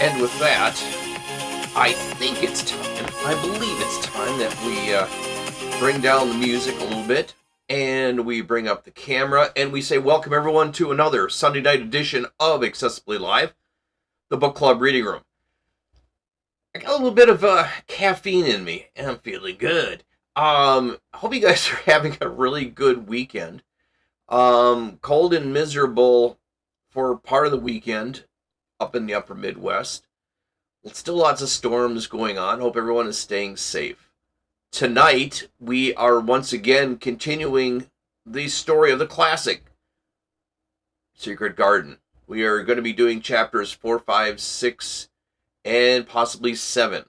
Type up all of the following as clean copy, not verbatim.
And with that, I think it's time, I believe it's time that we bring down the music a little bit, and we bring up the camera, and we say welcome everyone to another Sunday night edition of Accessibly Live, the book club reading room. I got a little bit of caffeine in me, and I'm feeling good. Hope you guys are having a really good weekend. Cold and miserable for part of the weekend up in the upper Midwest. Still lots of storms going on. Hope everyone is staying safe. Tonight, we are once again continuing the story of the classic Secret Garden. We are going to be doing chapters 4, 5, 6, and possibly 7.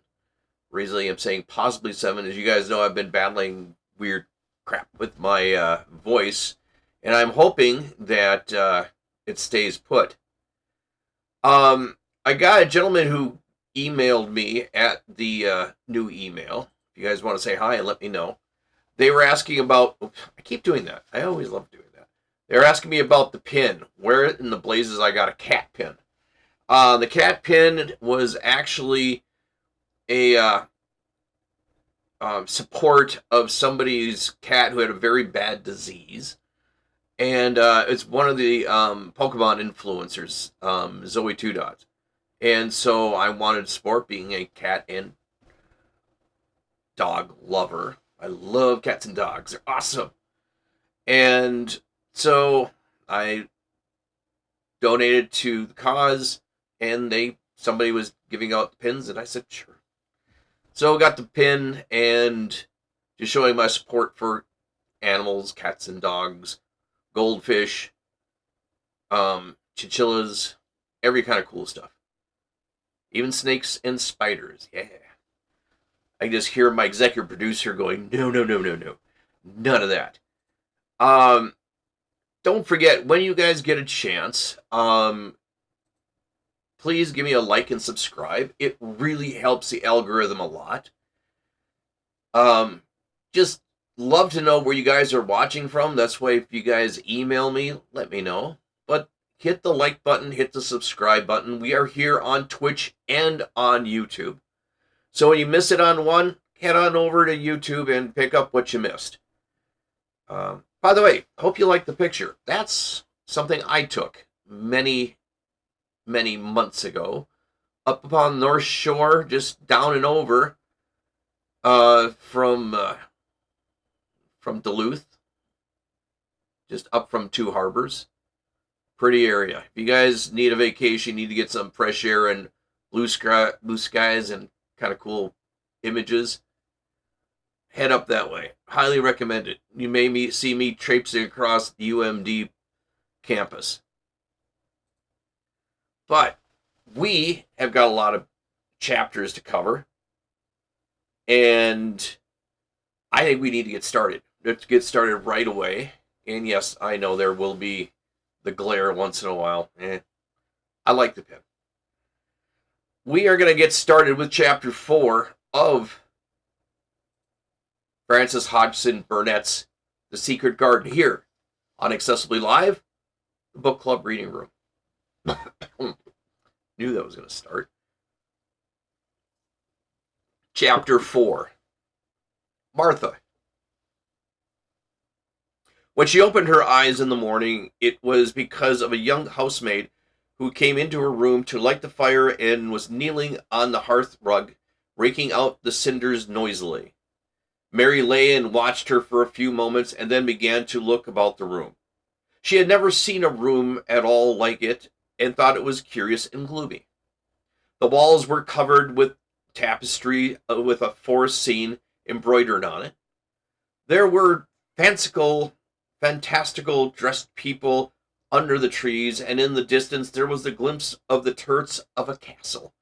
Recently, I'm saying possibly 7. As you guys know, I've been battling weird crap with my voice, and I'm hoping that it stays put. I got a gentleman who emailed me at the new email. If you guys want to say hi and let me know. They were asking about, I keep doing that. I always love doing that. They were asking me about the pin. Where in the blazes I got a cat pin. The cat pin was actually a support of somebody's cat who had a very bad disease. And it's one of the Pokemon influencers, Zoe Two Dots. And so I wanted to support, being a cat and dog lover. I love cats and dogs. They're awesome. And so I donated to the cause, and somebody was giving out the pins, and I said, sure. So I got the pin, and just showing my support for animals, cats and dogs, goldfish, chinchillas, every kind of cool stuff. Even snakes and spiders, yeah. I just hear my executive producer going, no. None of that. Don't forget, when you guys get a chance, please give me a like and subscribe. It really helps the algorithm a lot. Just love to know where you guys are watching from. That's why if you guys email me, let me know. But hit the like button, hit the subscribe button. We are here on Twitch and on YouTube. So when you miss it on one, head on over to YouTube and pick up what you missed. By the way, hope you like the picture. That's something I took many, many months ago. Up upon the North Shore, just down and over from Duluth. Just up from Two Harbors. Pretty area. If you guys need a vacation, need to get some fresh air and blue skies and kind of cool images, head up that way. Highly recommend it. You may see me traipsing across the UMD campus. But we have got a lot of chapters to cover, and I think we need to get started. Let's get started right away. And yes, I know there will be the glare once in a while. I like the pen. We are going to get started with Chapter 4 of Frances Hodgson Burnett's The Secret Garden here on Accessibly Live, the book club reading room. Knew that was going to start. Chapter 4. Martha. When she opened her eyes in the morning, it was because of a young housemaid who came into her room to light the fire and was kneeling on the hearth rug, raking out the cinders noisily. Mary lay and watched her for a few moments and then began to look about the room. She had never seen a room at all like it and thought it was curious and gloomy. The walls were covered with tapestry with a forest scene embroidered on it. There were fantastical dressed people under the trees, and in the distance there was the glimpse of the turrets of a castle.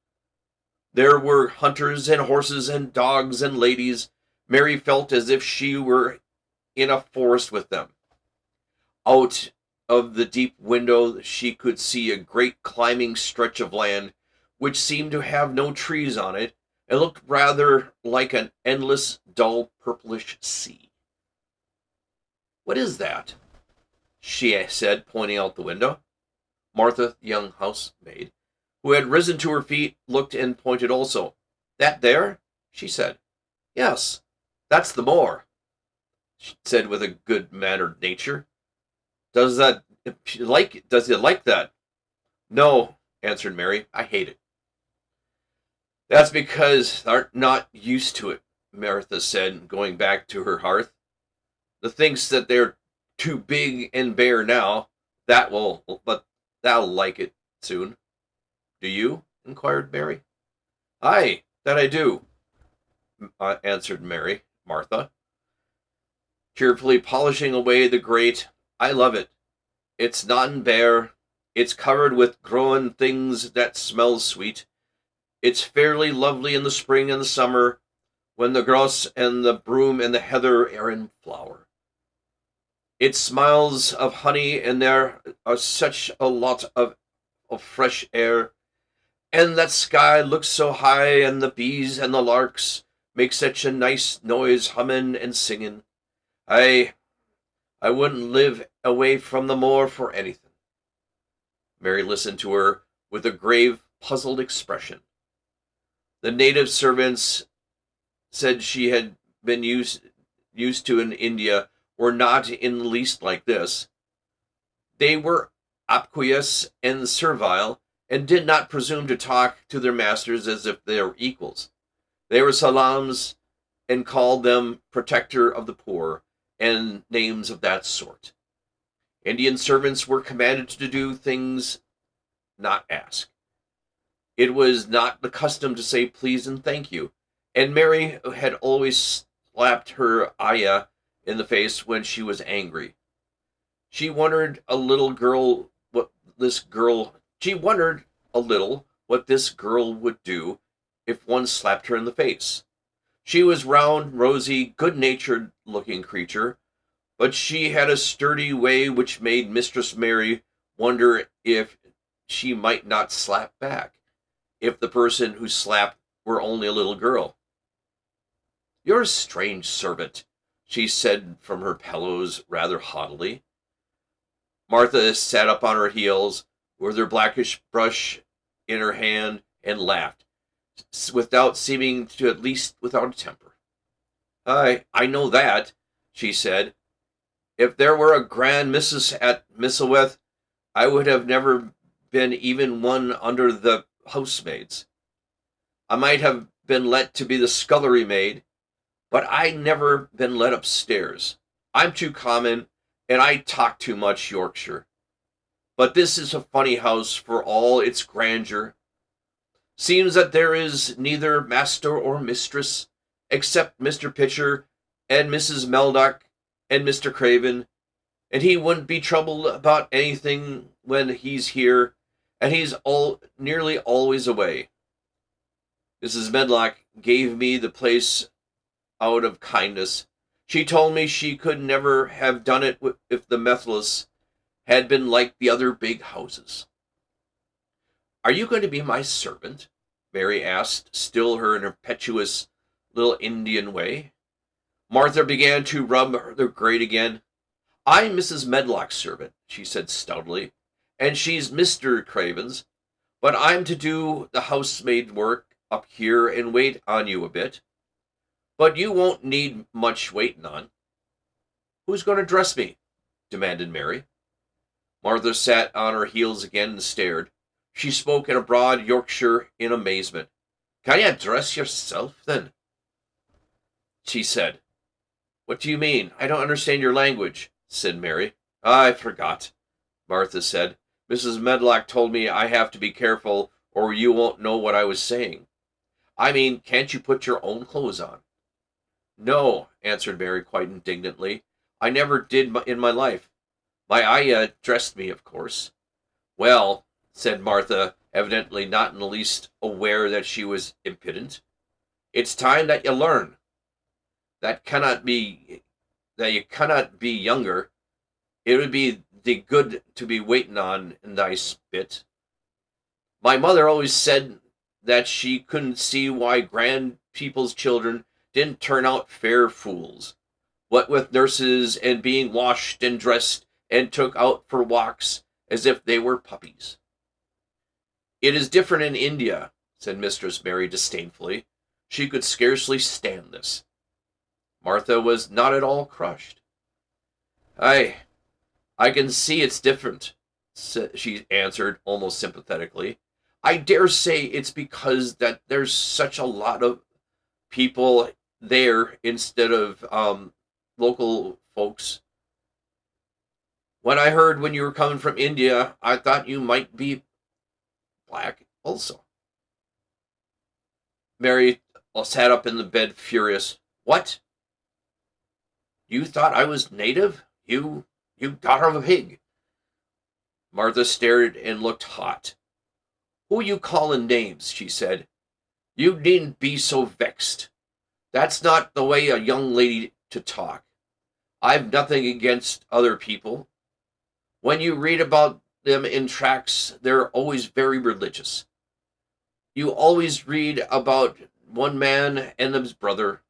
There were hunters and horses and dogs and ladies. Mary felt as if she were in a forest with them. Out of the deep window she could see a great climbing stretch of land, which seemed to have no trees on it, and looked rather like an endless, dull, purplish sea. "What is that?" she said, pointing out the window. Martha, the young housemaid, who had risen to her feet, looked and pointed also. "That there?" she said. "Yes, that's the moor," she said with a good-mannered nature. Does he like that?" "No," answered Mary. "I hate it." "That's because thou'rt not used to it," Martha said, going back to her hearth. "The thinks that they're too big and bare now. But thou'll like it soon." "Do you?" inquired Mary. "Aye, that I do," answered Martha, cheerfully polishing away the grate. "I love it. It's not bare. It's covered with growing things that smells sweet. It's fairly lovely in the spring and the summer, when the grouse and the broom and the heather are in flower. It smells of honey, and there are such a lot of fresh air, and that sky looks so high, and the bees and the larks make such a nice noise humming and singing. I wouldn't live away from the moor for anything." Mary listened to her with a grave, puzzled expression. The native servants said she had been used to in India were not in the least like this. They were obsequious and servile, and did not presume to talk to their masters as if they were equals. They were salams, and called them protector of the poor, and names of that sort. Indian servants were commanded to do things, not ask. It was not the custom to say please and thank you, and Mary had always slapped her ayah in the face when she was angry. She wondered a little what this girl would do if one slapped her in the face. She was round, rosy, good-natured looking creature, but she had a sturdy way which made Mistress Mary wonder if she might not slap back, if the person who slapped were only a little girl. "You're a strange servant," she said from her pillows rather haughtily. Martha sat up on her heels, with her blackish brush in her hand, and laughed, without seeming to, at least without a temper. I know that," she said. "If there were a grand missus at Misselwith, I would have never been even one under the housemaids. I might have been let to be the scullery maid, but I never been let upstairs. I'm too common, and I talk too much Yorkshire. But this is a funny house for all its grandeur. Seems that there is neither master or mistress, except Mr. Pitcher and Mrs. Meldock and Mr. Craven, and he wouldn't be troubled about anything when he's here, and he's nearly always away. Mrs. Medlock gave me the place out of kindness. She told me she could never have done it if the Methodists had been like the other big houses." "Are you going to be my servant?" Mary asked, still her impetuous little Indian way. Martha began to rub the grate again. "I'm Mrs. Medlock's servant," she said stoutly, "and she's Mr. Craven's, but I'm to do the housemaid work up here and wait on you a bit. But you won't need much waiting on." "Who's going to dress me?" demanded Mary. Martha sat on her heels again and stared. She spoke in a broad Yorkshire in amazement. "Can you dress yourself, then?" she said. "What do you mean? I don't understand your language," said Mary. "I forgot," Martha said. "Mrs. Medlock told me I have to be careful or you won't know what I was saying. I mean, can't you put your own clothes on?" "No," answered Mary quite indignantly. "I never did in my life. My ayah dressed me, of course." "Well," said Martha, evidently not in the least aware that she was impudent, "it's time that you learn. That cannot be that you cannot be younger. It would be the good to be waiting on in thy spit. My mother always said that she couldn't see why grand people's children didn't turn out fair fools, what with nurses and being washed and dressed and took out for walks as if they were puppies." "It is different in India," said Mistress Mary disdainfully. She could scarcely stand this. Martha was not at all crushed. "I can see it's different," she answered almost sympathetically. "I dare say it's because that there's such a lot of people there instead of local folks. When I heard when you were coming from India, I thought you might be black also." Mary sat up in the bed furious. "What? You thought I was native? You daughter of a pig." Martha stared and looked hot. "Who you calling names?" she said. "You needn't be so vexed. That's not the way a young lady to talk. I've nothing against other people. When you read about them in tracts, they're always very religious. You always read about one man and his brother,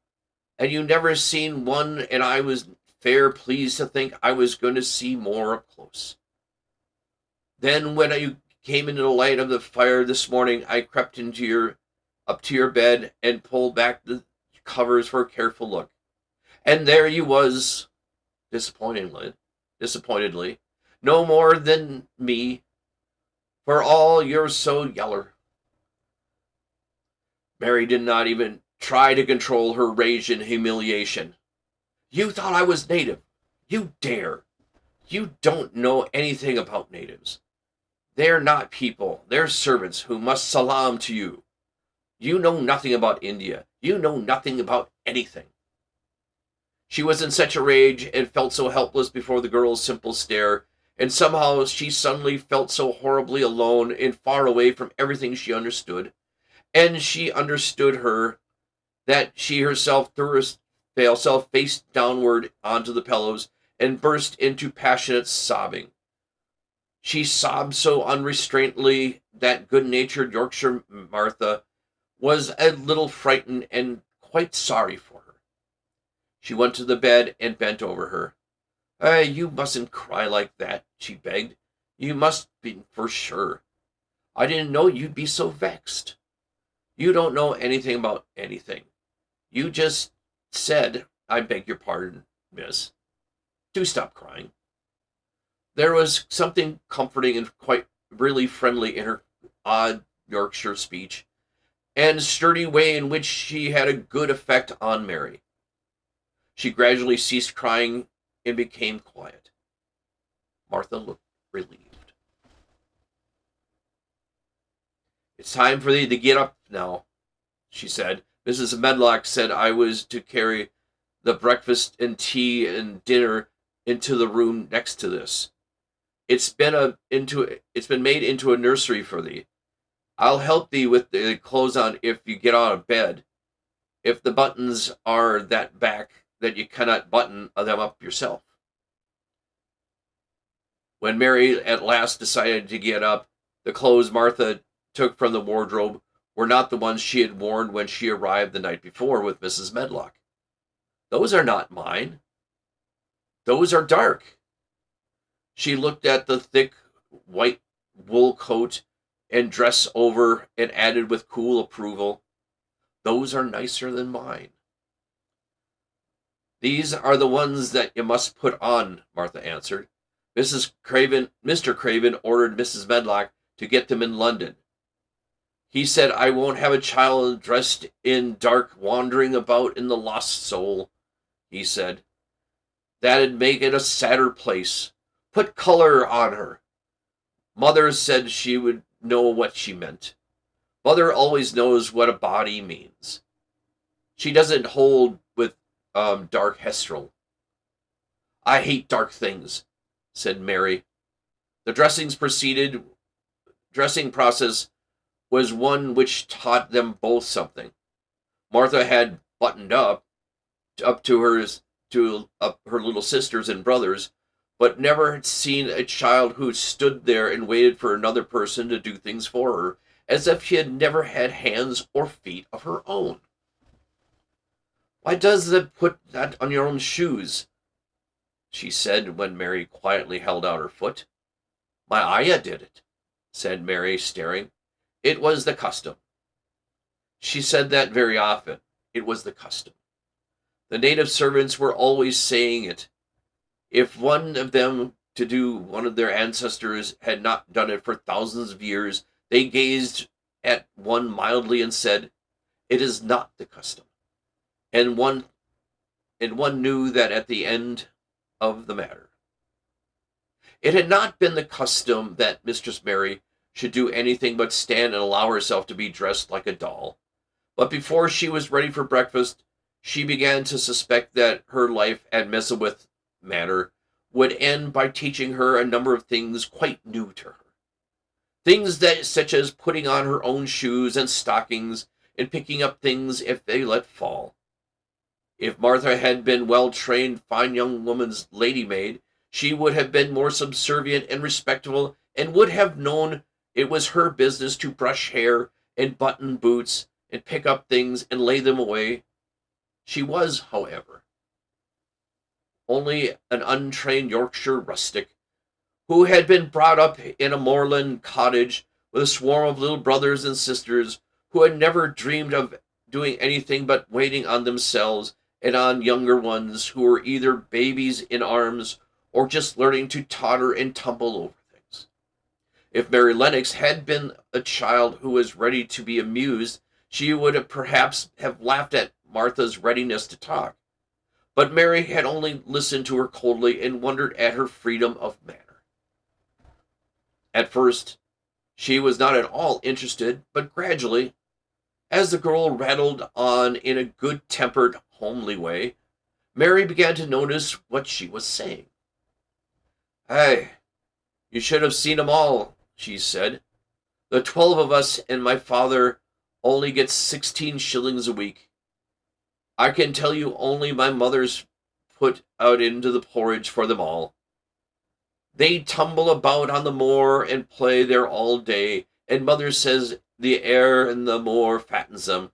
and you never seen one, and I was fair pleased to think I was going to see more up close. Then when you came into the light of the fire this morning, I crept up to your bed and pulled back the covers for a careful look. And there you was, disappointedly, no more than me, for all you're so yeller." Mary did not even try to control her rage and humiliation. "You thought I was native. You dare. You don't know anything about natives. They're not people. They're servants who must salaam to you. You know nothing about India. You know nothing about anything." She was in such a rage and felt so helpless before the girl's simple stare, and somehow she suddenly felt so horribly alone and far away from everything she understood, and she understood her, that she herself threw herself face downward onto the pillows and burst into passionate sobbing. She sobbed so unrestrainedly that good-natured Yorkshire Martha was a little frightened and quite sorry for her. She went to the bed and bent over her. You mustn't cry like that," she begged. "You must be, for sure. I didn't know you'd be so vexed. You don't know anything about anything. You just said, 'I beg your pardon, miss.' Do stop crying." There was something comforting and quite really friendly in her odd Yorkshire speech, and sturdy way in which she had a good effect on Mary. She gradually ceased crying and became quiet. Martha looked relieved. "It's time for thee to get up now," she said. "Mrs. Medlock said I was to carry the breakfast and tea and dinner into the room next to this. It's been made into a nursery for thee. I'll help thee with the clothes on if you get out of bed. If the buttons are that back that you cannot button them up yourself." When Mary at last decided to get up, the clothes Martha took from the wardrobe were not the ones she had worn when she arrived the night before with Mrs. Medlock. "Those are not mine. Those are dark." She looked at the thick white wool coat and dress over and added with cool approval, "Those are nicer than mine." "These are the ones that you must put on," Martha answered. Mr. Craven ordered Mrs. Medlock to get them in London. He said I won't have a child dressed in dark wandering about in the lost soul, he said. That'd make it a sadder place. Put color on her. Mother said she would know what she meant. Mother always knows what a body means. She doesn't hold with dark Hestrel. I hate dark things, said Mary. The dressing process was one which taught them both something. Martha had buttoned up to her little sisters and brothers, but never had seen a child who stood there and waited for another person to do things for her, as if she had never had hands or feet of her own. Why does it put that on your own shoes? She said when Mary quietly held out her foot. My ayah did it, said Mary, staring. It was the custom. She said that very often. It was the custom. The native servants were always saying it. If one of them to do one of their ancestors had not done it for thousands of years, they gazed at one mildly and said, it is not the custom. And one knew that at the end of the matter. It had not been the custom that Mistress Mary should do anything but stand and allow herself to be dressed like a doll. But before she was ready for breakfast, she began to suspect that her life at Messawith Manor would end by teaching her a number of things quite new to her. Things that, such as putting on her own shoes and stockings and picking up things if they let fall. If Martha had been well-trained, fine young woman's lady-maid, she would have been more subservient and respectful and would have known it was her business to brush hair and button boots and pick up things and lay them away. She was, however, only an untrained Yorkshire rustic who had been brought up in a moorland cottage with a swarm of little brothers and sisters who had never dreamed of doing anything but waiting on themselves and on younger ones who were either babies in arms or just learning to totter and tumble over things. If Mary Lennox had been a child who was ready to be amused, she would have perhaps have laughed at Martha's readiness to talk. But Mary had only listened to her coldly and wondered at her freedom of manner. At first, she was not at all interested, but gradually, as the girl rattled on in a good-tempered, homely way, Mary began to notice what she was saying. Hey, you should have seen 'em all, she said. The 12 of us and my father only gets 16 shillings a week. I can tell you only my mother's put out into the porridge for them all. They tumble about on the moor and play there all day, and mother says the air and the moor fattens them.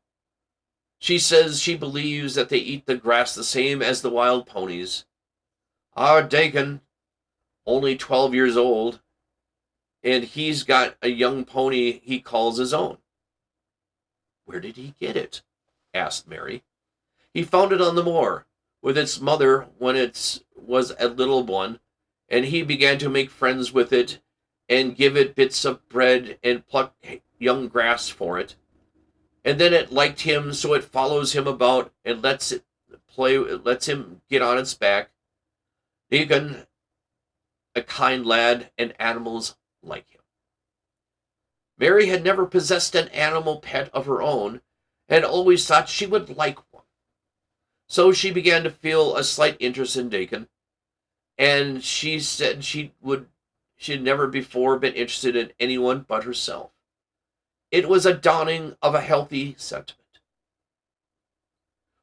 She says she believes that they eat the grass the same as the wild ponies. Our Dakin, only 12 years old, and he's got a young pony he calls his own. Where did he get it? Asked Mary. He found it on the moor, with its mother when it was a little one, and he began to make friends with it, and give it bits of bread and pluck young grass for it. And then it liked him, so it follows him about and lets him get on its back. Deacon, a kind lad, and animals like him. Mary had never possessed an animal pet of her own, and always thought she would like one. So she began to feel a slight interest in Dakin, and she said she had never before been interested in anyone but herself. It was a dawning of a healthy sentiment.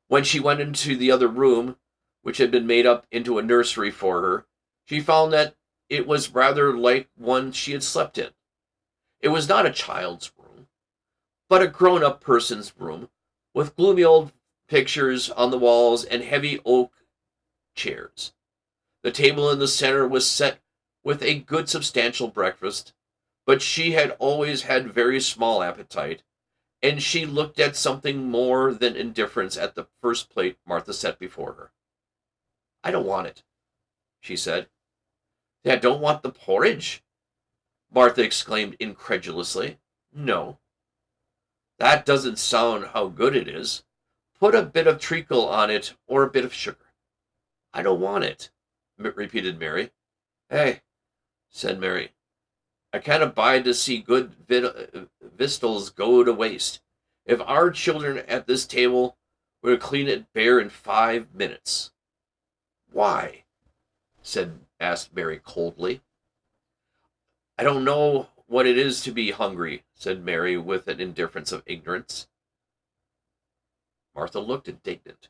When she went into the other room, which had been made up into a nursery for her, she found that it was rather like one she had slept in. It was not a child's room, but a grown-up person's room, with gloomy old pictures on the walls and heavy oak chairs. The table in the center was set with a good substantial breakfast, but she had always had very small appetite, and she looked at something more than indifference at the first plate Martha set before her. I don't want it, she said. I don't want the porridge? Martha exclaimed incredulously. No. That doesn't sound how good it is. Put a bit of treacle on it or a bit of sugar. I don't want it, repeated Mary. Hey, said Mary. I can't abide to see good victuals go to waste. If our children at this table were to clean it bare in 5 minutes. Why? asked Mary coldly. I don't know what it is to be hungry, said Mary with an indifference of ignorance. Martha looked indignant.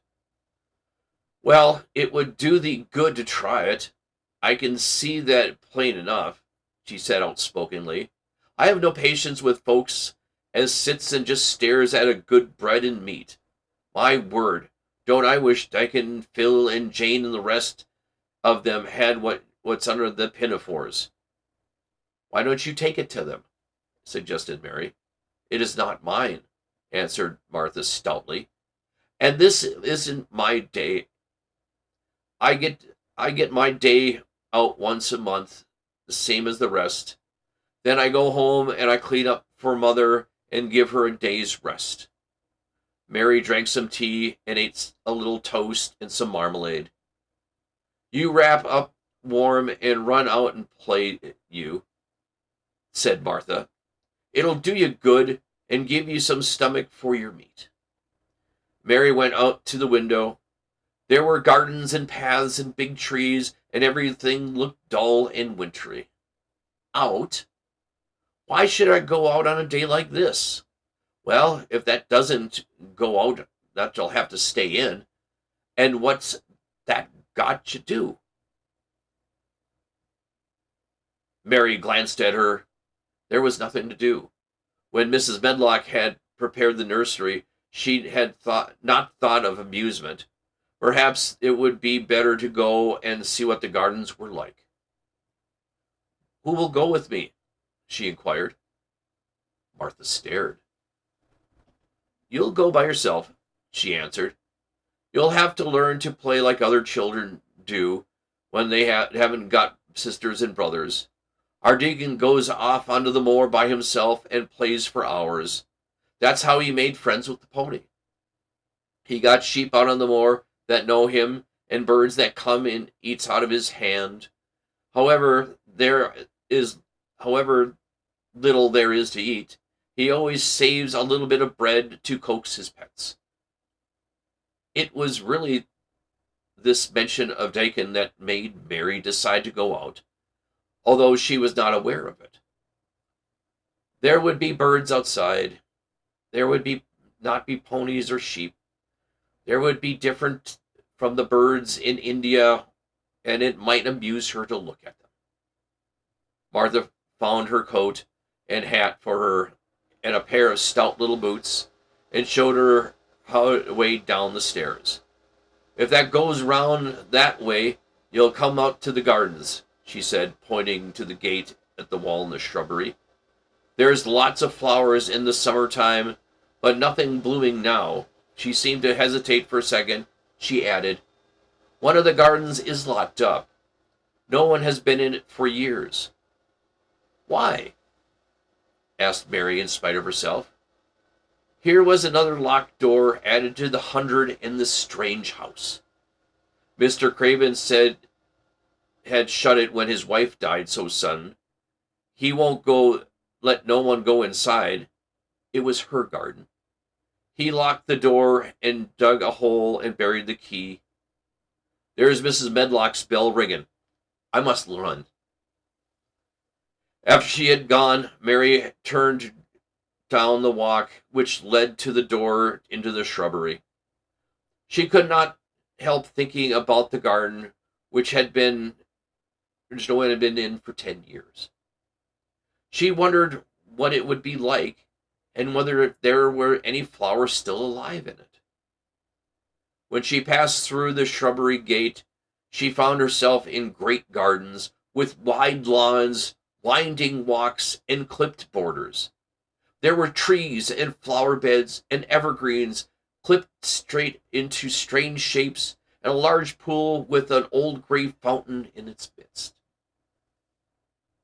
Well, it would do thee good to try it. I can see that plain enough, she said outspokenly. I have no patience with folks as sits and just stares at a good bread and meat. My word, don't I wish Dickon, Phil, and Jane and the rest of them had what's under the pinafores. Why don't you take it to them? Suggested Mary. It is not mine, answered Martha stoutly. And this isn't my day. I get my day out once a month, the same as the rest. Then I go home and I clean up for mother and give her a day's rest. Mary drank some tea and ate a little toast and some marmalade. You wrap up warm and run out and play, said Martha. It'll do you good and give you some stomach for your meat. Mary went out to the window. There were gardens and paths and big trees, and everything looked dull and wintry. Out? Why should I go out on a day like this? Well, if that doesn't go out, that'll have to stay in. And what's that got to do? Mary glanced at her. There was nothing to do. When Mrs. Medlock had prepared the nursery, she had not thought of amusement. Perhaps it would be better to go and see what the gardens were like. Who will go with me? She inquired. Martha stared. You'll go by yourself, she answered. You'll have to learn to play like other children do when they haven't got sisters and brothers. Our Deacon goes off onto the moor by himself and plays for hours. That's how he made friends with the pony. He got sheep out on the moor that know him and birds that come and eats out of his hand. However little there is to eat, he always saves a little bit of bread to coax his pets. It was really this mention of Dakin that made Mary decide to go out, although she was not aware of it. There would be birds outside. There would not be ponies or sheep. There would be different from the birds in India, and it might amuse her to look at them. Martha found her coat and hat for her and a pair of stout little boots and showed her how it weighed down the stairs. If that goes round that way, you'll come out to the gardens, she said, pointing to the gate at the wall in the shrubbery. There's lots of flowers in the summertime, but nothing blooming now. She seemed to hesitate for a second. She added, one of the gardens is locked up. No one has been in it for years. Why? Asked Mary in spite of herself. Here was another locked door added to the 100 in this strange house. Mr. Craven said had shut it when his wife died so sudden. He won't let no one go inside. It was her garden. He locked the door and dug a hole and buried the key. There's Mrs. Medlock's bell ringing. I must run. After she had gone, Mary turned down the walk which led to the door into the shrubbery. She could not help thinking about the garden which no one had been in for 10 years. She wondered what it would be like and whether there were any flowers still alive in it. When she passed through the shrubbery gate, she found herself in great gardens with wide lawns, winding walks, and clipped borders. There were trees and flower beds and evergreens clipped straight into strange shapes, and a large pool with an old gray fountain in its midst.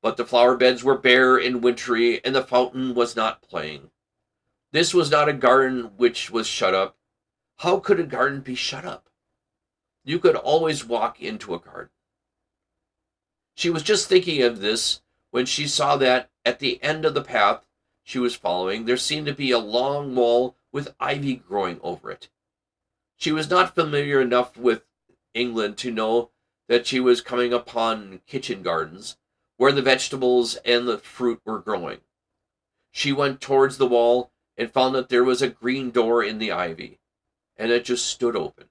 But the flower beds were bare and wintry, and the fountain was not playing. This was not a garden which was shut up. How could a garden be shut up? You could always walk into a garden. She was just thinking of this when she saw that at the end of the path she was following, there seemed to be a long wall with ivy growing over it. She was not familiar enough with England to know that she was coming upon kitchen gardens where the vegetables and the fruit were growing. She went towards the wall and found that there was a green door in the ivy, and it just stood open.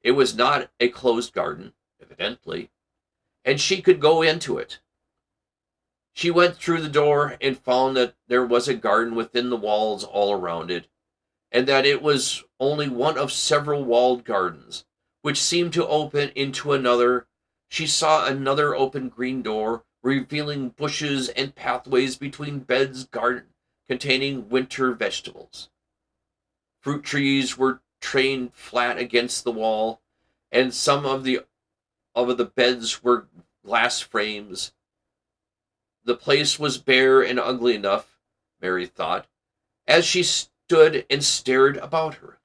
It was not a closed garden, evidently, and she could go into it. She went through the door and found that there was a garden within the walls all around it, and that it was only one of several walled gardens, which seemed to open into another. She saw another open green door, revealing bushes and pathways between beds garden containing winter vegetables. Fruit trees were trained flat against the wall, and some of the beds were glass frames. The place was bare and ugly enough, Mary thought, as she stood and stared about her.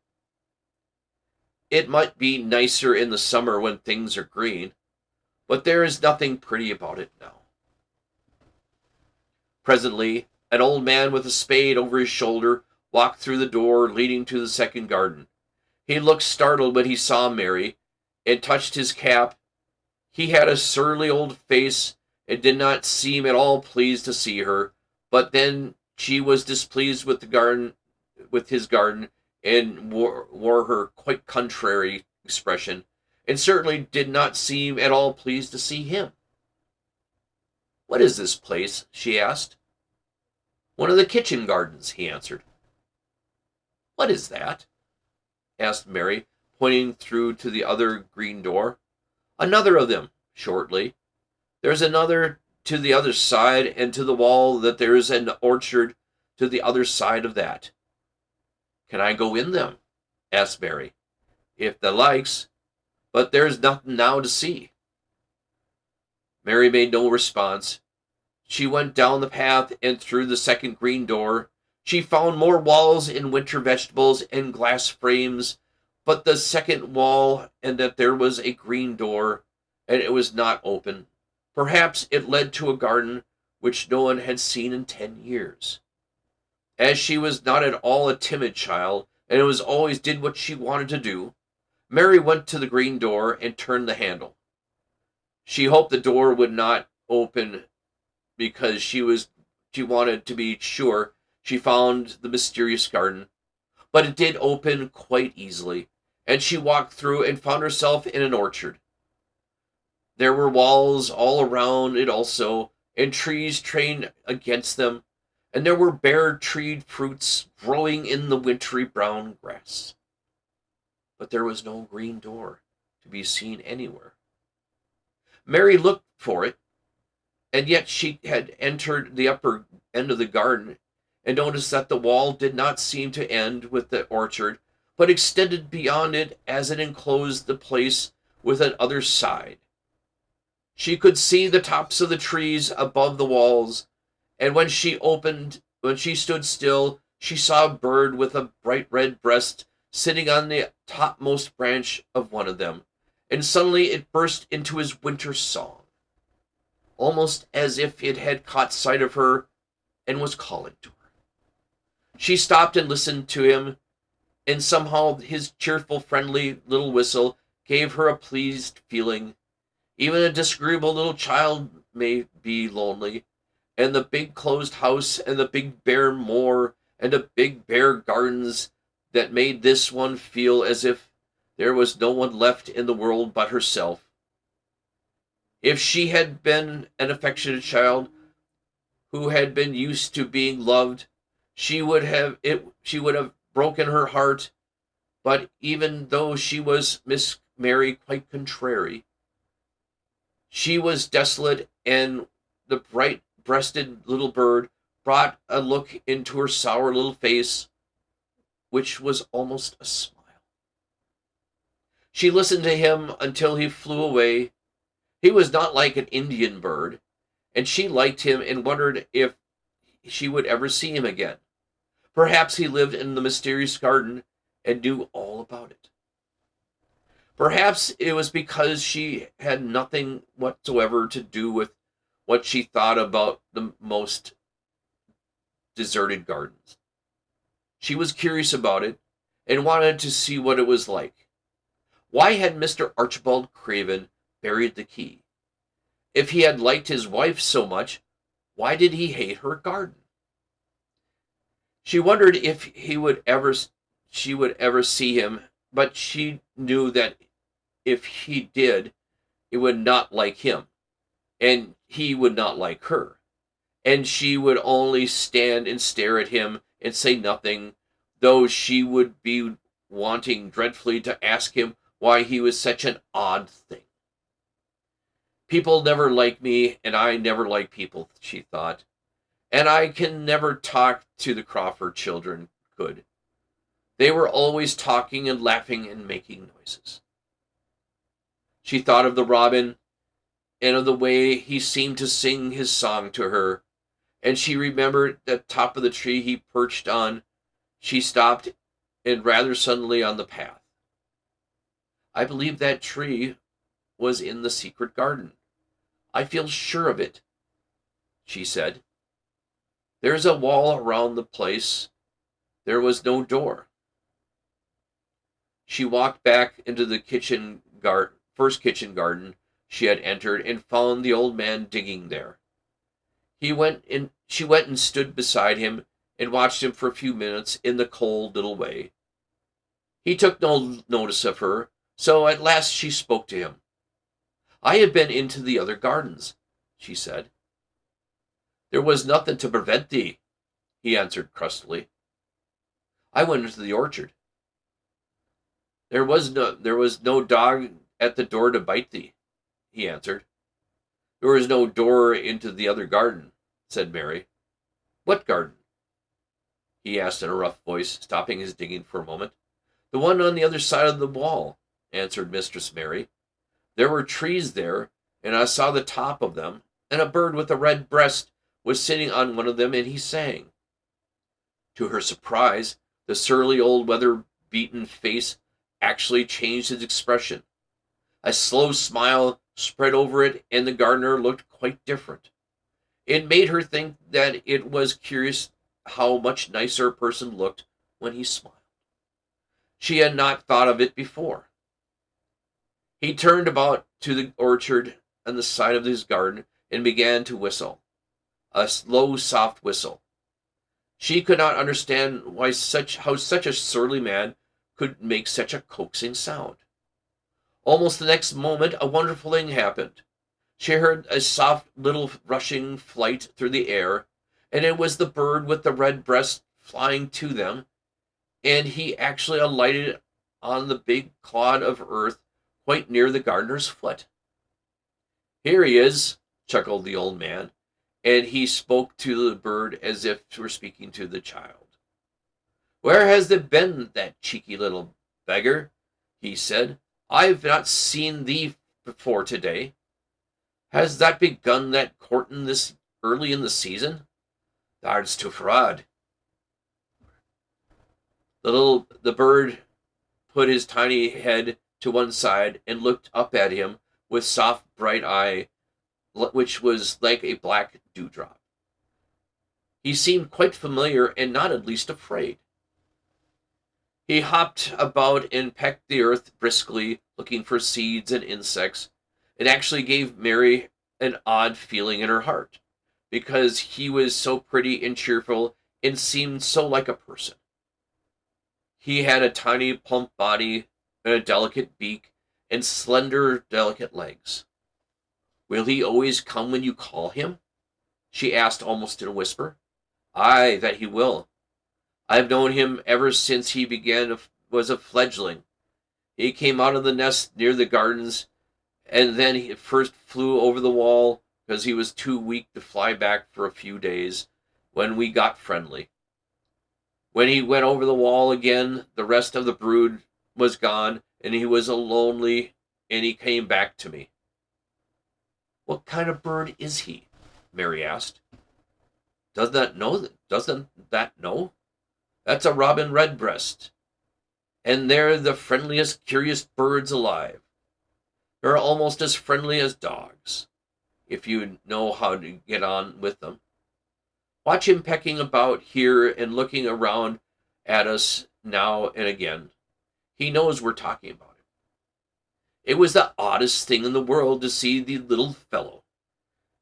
It might be nicer in the summer when things are green, but there is nothing pretty about it now. Presently, an old man with a spade over his shoulder walked through the door leading to the second garden. He looked startled when he saw Mary, and touched his cap. He had a surly old face, and did not seem at all pleased to see her, but then she was displeased with his garden, and wore her quite contrary expression, and certainly did not seem at all pleased to see him. "What is this place?" she asked. "One of the kitchen gardens," he answered. "What is that?" asked Mary, pointing through to the other green door. "Another of them," shortly. "There's another to the other side, and to the wall that there is an orchard to the other side of that." "Can I go in them?" asked Mary. "If thou likes, but there's nothing now to see." Mary made no response. She went down the path and through the second green door. She found more walls in winter vegetables and glass frames, but the second wall, and that there was a green door, and it was not open. Perhaps it led to a garden which no one had seen in 10 years. As she was not at all a timid child, and was always did what she wanted to do, Mary went to the green door and turned the handle. She hoped the door would not open, because she wanted to be sure she found the mysterious garden. But it did open quite easily, and she walked through and found herself in an orchard. There were walls all around it also, and trees trained against them, and there were bare treed fruits growing in the wintry brown grass. But there was no green door to be seen anywhere. Mary looked for it, and yet she had entered the upper end of the garden, and noticed that the wall did not seem to end with the orchard, but extended beyond it as it enclosed the place with an other side. She could see the tops of the trees above the walls, and when she stood still, she saw a bird with a bright red breast sitting on the topmost branch of one of them, and suddenly it burst into his winter song, almost as if it had caught sight of her and was calling to her. She stopped and listened to him, and somehow his cheerful, friendly little whistle gave her a pleased feeling. Even a disagreeable little child may be lonely, and the big closed house, and the big bare moor, and the big bare gardens that made this one feel as if there was no one left in the world but herself. If she had been an affectionate child, who had been used to being loved, she would have broken her heart. But even though she was Miss Mary quite contrary, she was desolate, and the bright-breasted little bird brought a look into her sour little face, which was almost a smile. She listened to him until he flew away. He was not like an Indian bird, and she liked him and wondered if she would ever see him again. Perhaps he lived in the mysterious garden and knew all about it. Perhaps it was because she had nothing whatsoever to do with what she thought about the most deserted gardens. She was curious about it and wanted to see what it was like. Why had Mr. Archibald Craven buried the key? If he had liked his wife so much, why did he hate her garden? She wondered if she would ever see him, but she knew that if he did, it would not like him, and he would not like her, and she would only stand and stare at him and say nothing, though she would be wanting dreadfully to ask him why he was such an odd thing. People never like me, and I never like people, she thought, and I can never talk to the Crawford children could. They were always talking and laughing and making noises. She thought of the robin and of the way he seemed to sing his song to her, and she remembered the top of the tree he perched on. She stopped, and rather suddenly, on the path. I believe that tree was in the secret garden. I feel sure of it, she said. There's a wall around the place. There was no door. She walked back into the first kitchen garden she had entered and found the old man digging there. She went and stood beside him and watched him for a few minutes in the cold little way. He took no notice of her, so at last she spoke to him. I have been into the other gardens, she said. There was nothing to prevent thee, he answered crustily. I went into the orchard. There was no dog at the door to bite thee, he answered. There was no door into the other garden, said Mary. What garden? He asked in a rough voice, stopping his digging for a moment. The one on the other side of the wall, answered Mistress Mary. There were trees there, and I saw the top of them, and a bird with a red breast was sitting on one of them, and he sang. To her surprise, the surly old weather-beaten face actually changed its expression. A slow smile spread over it, and the gardener looked quite different. It made her think that it was curious how much nicer a person looked when he smiled. She had not thought of it before. He turned about to the orchard on the side of his garden and began to whistle, a low, soft whistle. She could not understand how such a surly man could make such a coaxing sound. Almost the next moment, a wonderful thing happened. She heard a soft little rushing flight through the air, and it was the bird with the red breast flying to them, and he actually alighted on the big clod of earth quite near the gardener's foot. Here he is, chuckled the old man, and he spoke to the bird as if he were speaking to the child. Where has thee been, that cheeky little beggar? He said. I've not seen thee before today. Has that begun that courtin' this early in the season? Thou'rt too fraud. The bird put his tiny head to one side and looked up at him with soft bright eye, which was like a black dewdrop. He seemed quite familiar and not at least afraid. He hopped about and pecked the earth briskly, looking for seeds and insects. It actually gave Mary an odd feeling in her heart, because he was so pretty and cheerful and seemed so like a person. He had a tiny, plump body and a delicate beak and slender, delicate legs. Will he always come when you call him? She asked almost in a whisper. Aye, that he will. I've known him ever since he was a fledgling. He came out of the nest near the gardens, and then he first flew over the wall because he was too weak to fly back for a few days when we got friendly. When he went over the wall again, the rest of the brood was gone, and he was lonely, and he came back to me. What kind of bird is he? Mary asked. Doesn't that know? That's a robin redbreast, and they're the friendliest, curious birds alive. They're almost as friendly as dogs. if you know how to get on with them. Watch him pecking about here and looking around at us now and again. He knows we're talking about him. It was the oddest thing in the world to see the little fellow.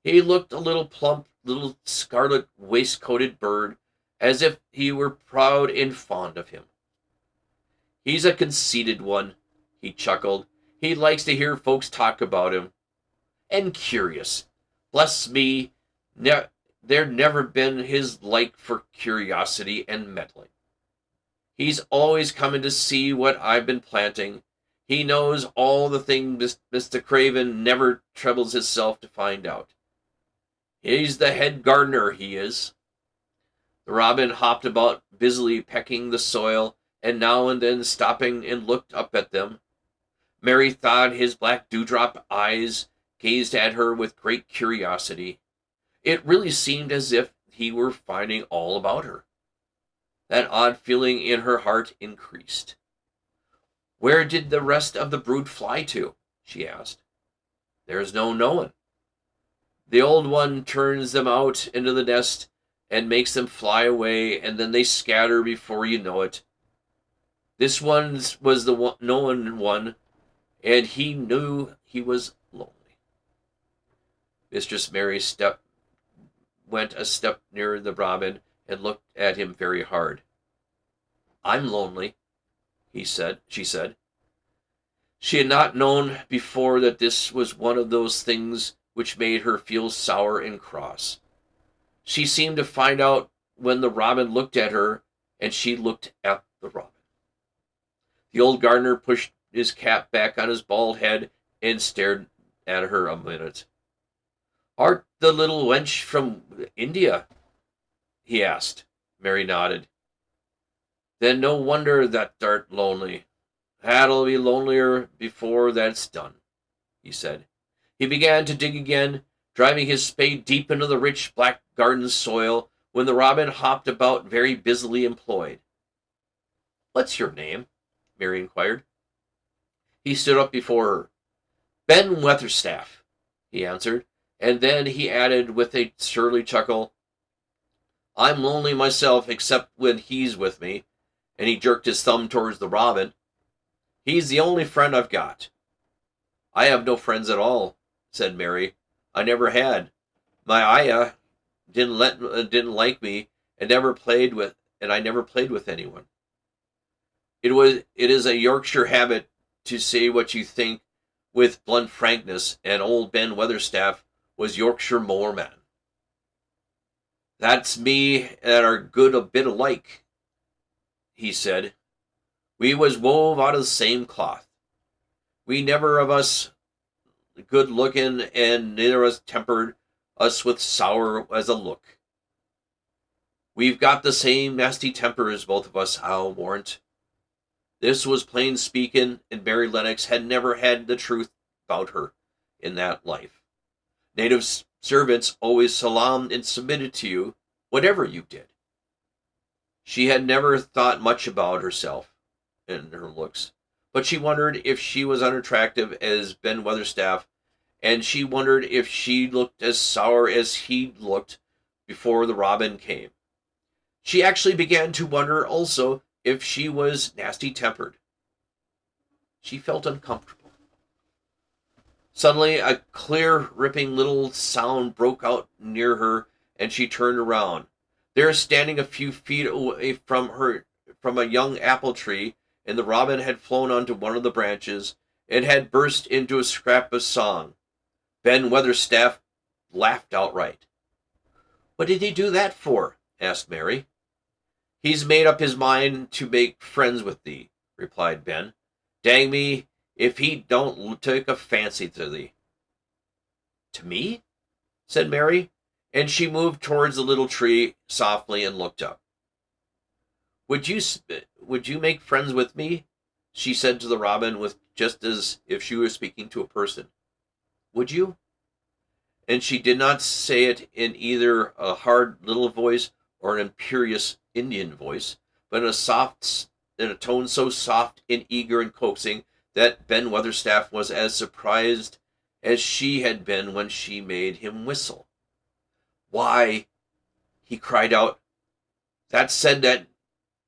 He looked a little plump, little scarlet waistcoated bird, as if he were proud and fond of him. He's a conceited one, he chuckled. He likes to hear folks talk about him. And curious. Bless me, there never been his like for curiosity and meddling. He's always coming to see what I've been planting. He knows all the things Mr. Craven never troubles himself to find out. He's the head gardener, he is. The robin hopped about, busily pecking the soil, and now and then stopping and looked up at them. Mary thought his black dewdrop eyes gazed at her with great curiosity. It really seemed as if he were finding all about her. That odd feeling in her heart increased. Where did the rest of the brood fly to? She asked. There's no knowing. The old one turns them out into the nest and makes them fly away, and then they scatter before you know it. This one was the known one, and he knew he was lonely. Mistress Mary went a step nearer the robin and looked at him very hard. I'm lonely, she said. She had not known before that this was one of those things which made her feel sour and cross. She seemed to find out when the robin looked at her, and she looked at the robin. The old gardener pushed his cap back on his bald head and stared at her a minute. Art the little wench from India? He asked. Mary nodded. Then no wonder that thou'rt lonely. That'll be lonelier before that's done, he said. He began to dig again, driving his spade deep into the rich black garden soil, when the robin hopped about very busily employed. What's your name? Mary inquired. He stood up before her. Ben Weatherstaff, he answered, and then he added with a surly chuckle, I'm lonely myself except when he's with me, and he jerked his thumb towards the robin. He's the only friend I've got. I have no friends at all, said Mary. I never had. My ayah didn't like me and I never played with anyone. It is a Yorkshire habit to say what you think with blunt frankness, and old Ben Weatherstaff was Yorkshire moorman. That's me that are good a bit alike, he said. We was wove out of the same cloth. We never of us good looking, and neither us tempered us with sour as a look. We've got the same nasty temper as both of us, I'll warrant. This was plain speaking, and Mary Lennox had never had the truth about her in that life. Native servants always salaamed and submitted to you, whatever you did. She had never thought much about herself and her looks, but she wondered if she was unattractive as Ben Weatherstaff, and she wondered if she looked as sour as he looked before the robin came. She actually began to wonder also if she was nasty-tempered. She felt uncomfortable. Suddenly, a clear, ripping little sound broke out near her, and she turned around. There, standing a few feet away from a young apple tree, and the robin had flown onto one of the branches, and had burst into a scrap of song. Ben Weatherstaff laughed outright. What did he do that for? Asked Mary. He's made up his mind to make friends with thee, replied Ben. Dang me, if he don't take a fancy to thee. To me? Said Mary, and she moved towards the little tree softly and looked up. Would you make friends with me? She said to the robin, with just as if she were speaking to a person. Would you? And she did not say it in either a hard little voice or an imperious Indian voice, but in a tone so soft and eager and coaxing that Ben Weatherstaff was as surprised as she had been when she made him whistle. "Why," he cried out, "that said that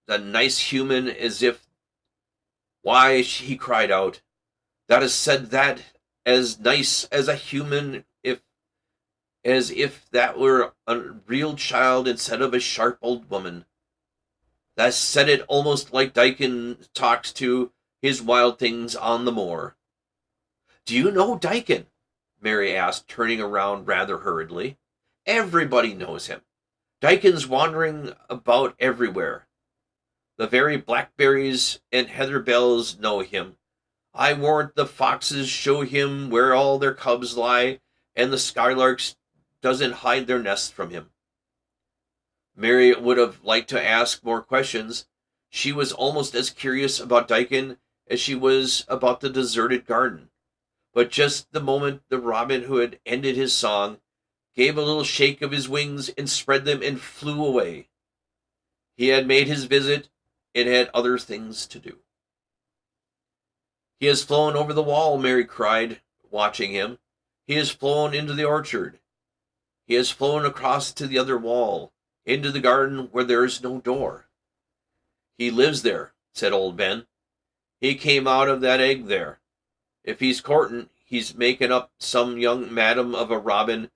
the nice human as if why," he cried out, "that has said that as nice as a human as if that were a real child instead of a sharp old woman. That said it almost like Dickon talks to his wild things on the moor." "Do you know Dickon?" Mary asked, turning around rather hurriedly. "Everybody knows him. Dickon's wandering about everywhere. The very blackberries and heather bells know him. I warrant the foxes show him where all their cubs lie, and the skylarks doesn't hide their nests from him." Mary would have liked to ask more questions. She was almost as curious about Dickon as she was about the deserted garden. But just the moment the robin who had ended his song gave a little shake of his wings and spread them and flew away. He had made his visit and had other things to do. "He has flown over the wall," Mary cried, watching him. "He has flown into the orchard. He has flown across to the other wall, into the garden where there is no door." "He lives there," said old Ben. "He came out of that egg there. If he's courtin', he's making up some young madam of a robin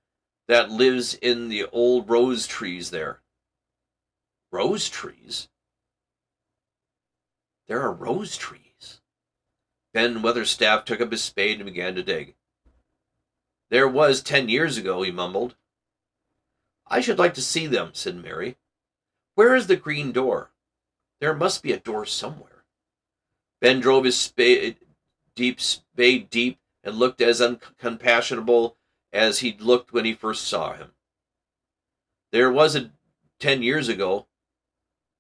that lives in the old rose trees there." "Rose trees? There are rose trees?" Ben Weatherstaff took up his spade and began to dig. "There was 10 years ago," he mumbled. "I should like to see them," said Mary. "Where is the green door? There must be a door somewhere." Ben drove his spade deep, and looked as uncompassionable as he'd looked when he first saw him. "There was a 10 years ago,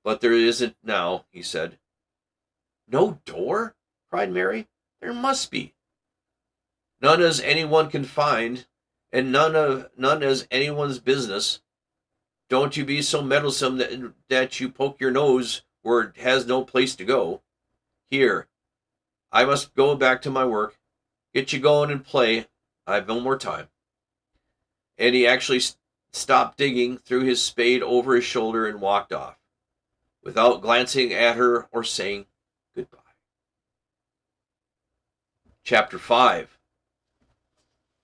but there isn't now," he said. "No door?" cried Mary. "There must be." "None as anyone can find, and none as anyone's business. Don't you be so meddlesome that you poke your nose where it has no place to go. Here, I must go back to my work. Get you going and play. I've no more time." And he actually stopped digging, threw his spade over his shoulder, and walked off, without glancing at her or saying goodbye. Chapter 5.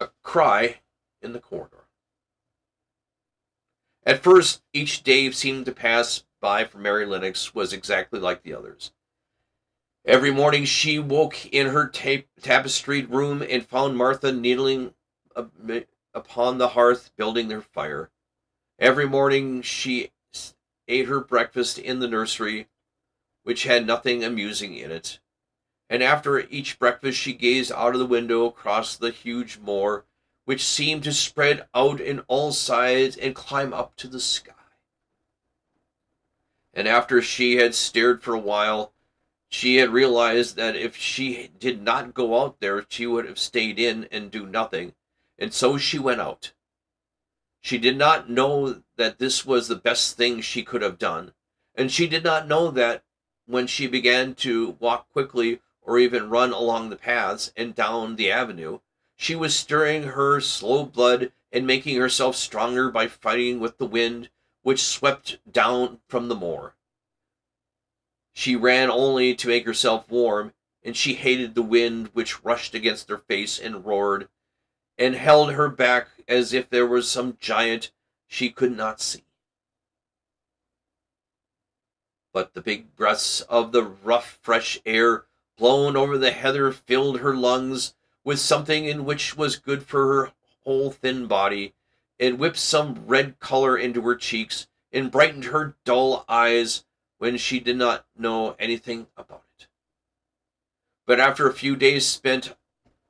A Cry in the Corridor. At first, each day seemed to pass by for Mary Lennox was exactly like the others. Every morning she woke in her tapestried room and found Martha kneeling upon the hearth building their fire. Every morning she ate her breakfast in the nursery, which had nothing amusing in it. And after each breakfast she gazed out of the window across the huge moor, which seemed to spread out in all sides and climb up to the sky. And after she had stared for a while, she had realized that if she did not go out there, she would have stayed in and do nothing, and so she went out. She did not know that this was the best thing she could have done, and she did not know that when she began to walk quickly or even run along the paths and down the avenue, she was stirring her slow blood and making herself stronger by fighting with the wind which swept down from the moor. She ran only to make herself warm, and she hated the wind which rushed against her face and roared, and held her back as if there was some giant she could not see. But the big breaths of the rough, fresh air blown over the heather filled her lungs with something in which was good for her whole thin body, and whipped some red color into her cheeks, and brightened her dull eyes when she did not know anything about it. But after a few days spent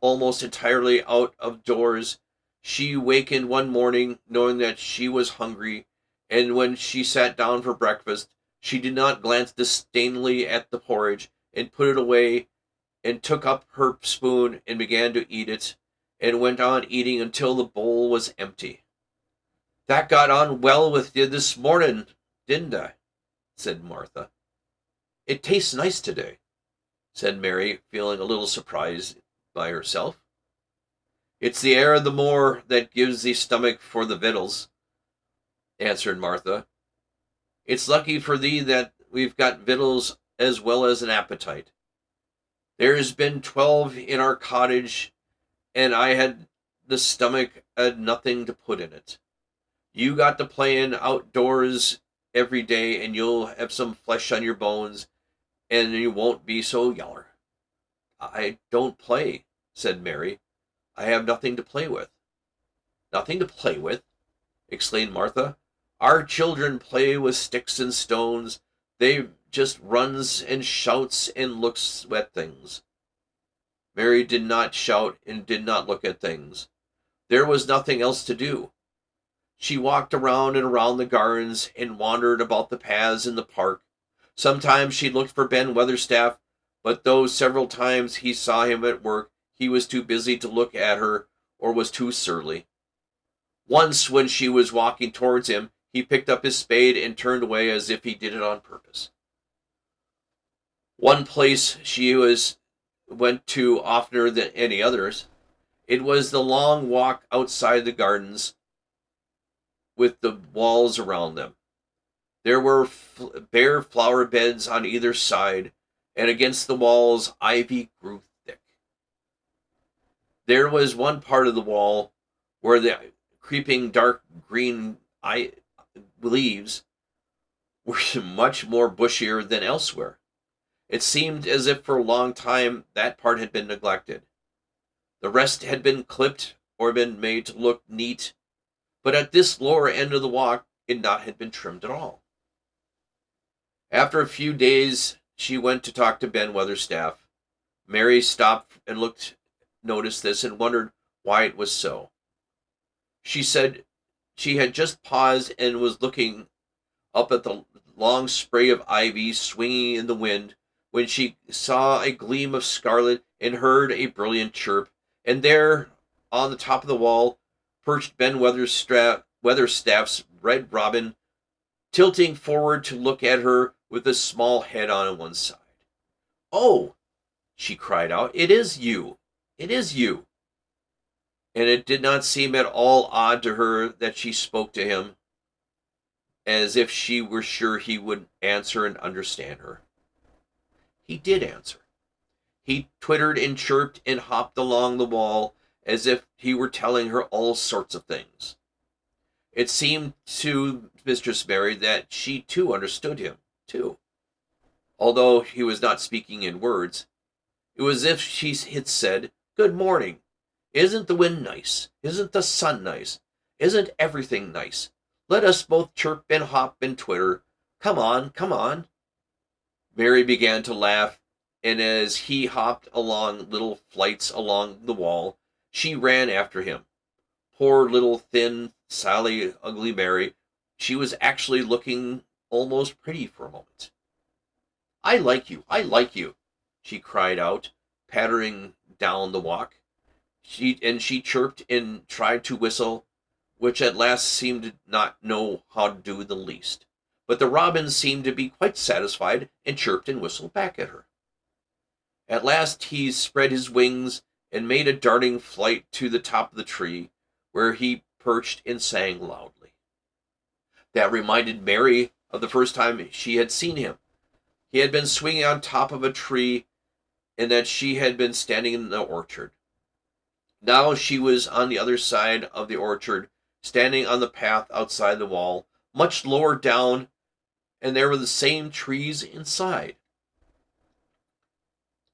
almost entirely out of doors, she wakened one morning knowing that she was hungry, and when she sat down for breakfast, she did not glance disdainfully at the porridge, and put it away, and took up her spoon and began to eat it, and went on eating until the bowl was empty. "That got on well with you this morning, didn't I?" said Martha. "It tastes nice today," said Mary, feeling a little surprised by herself. It's the air of the moor that gives thee stomach for the victuals, answered Martha. It's lucky for thee that we've got victuals as well as an appetite. There's been 12 in our cottage, and I had the stomach had nothing to put in it. You got to playing outdoors every day, and you'll have some flesh on your bones, and you won't be so yaller. I don't play, said Mary. I have nothing to play with. Nothing to play with? Exclaimed Martha. Our children play with sticks and stones. They just runs and shouts and looks at things. Mary did not shout and did not look at things. There was nothing else to do. She walked around and around the gardens and wandered about the paths in the park. Sometimes she looked for Ben Weatherstaff, but though several times he saw him at work, he was too busy to look at her or was too surly. Once, when she was walking towards him, he picked up his spade and turned away as if he did it on purpose. One place she went to oftener than any others. It was the long walk outside the gardens with the walls around them. There were bare flower beds on either side, and against the walls ivy grew thick. There was one part of the wall where the creeping dark green leaves were much more bushier than elsewhere. It seemed as if for a long time that part had been neglected. The rest had been clipped or been made to look neat, but at this lower end of the walk it not had been trimmed at all. After a few days she went to talk to Ben Weatherstaff. Mary stopped and noticed this and wondered why it was so. She said she had just paused and was looking up at the long spray of ivy swinging in the wind when she saw a gleam of scarlet and heard a brilliant chirp, and there, on the top of the wall, perched Ben Weatherstaff's red robin, tilting forward to look at her with a small head on one side. "Oh!" she cried out, "it is you! It is you!" And it did not seem at all odd to her that she spoke to him, as if she were sure he would answer and understand her. He did answer. He twittered and chirped and hopped along the wall as if he were telling her all sorts of things. It seemed to Mistress Mary that she too understood him, too. Although he was not speaking in words, it was as if she had said, "Good morning. Isn't the wind nice? Isn't the sun nice? Isn't everything nice? Let us both chirp and hop and twitter. Come on, come on." Mary began to laugh, and as he hopped along little flights along the wall, she ran after him. Poor little thin, Sally Ugly Mary, she was actually looking almost pretty for a moment. I like you," she cried out, pattering down the walk. She chirped and tried to whistle, which at last seemed to not know how to do the least. But the robin seemed to be quite satisfied and chirped and whistled back at her. At last he spread his wings and made a darting flight to the top of the tree, where he perched and sang loudly. That reminded Mary of the first time she had seen him. He had been swinging on top of a tree, and that she had been standing in the orchard. Now she was on the other side of the orchard, standing on the path outside the wall, much lower down, and there were the same trees inside.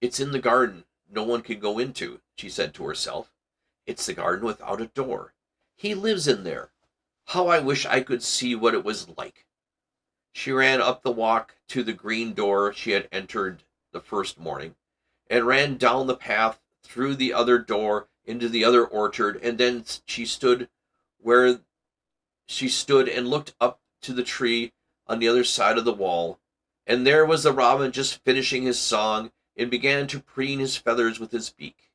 "It's in the garden no one can go into," she said to herself. "It's the garden without a door. He lives in there. How I wish I could see what it was like." She ran up the walk to the green door she had entered the first morning, and ran down the path through the other door into the other orchard, and then she stood where she stood and looked up to the tree on the other side of the wall, and there was the robin just finishing his song and began to preen his feathers with his beak.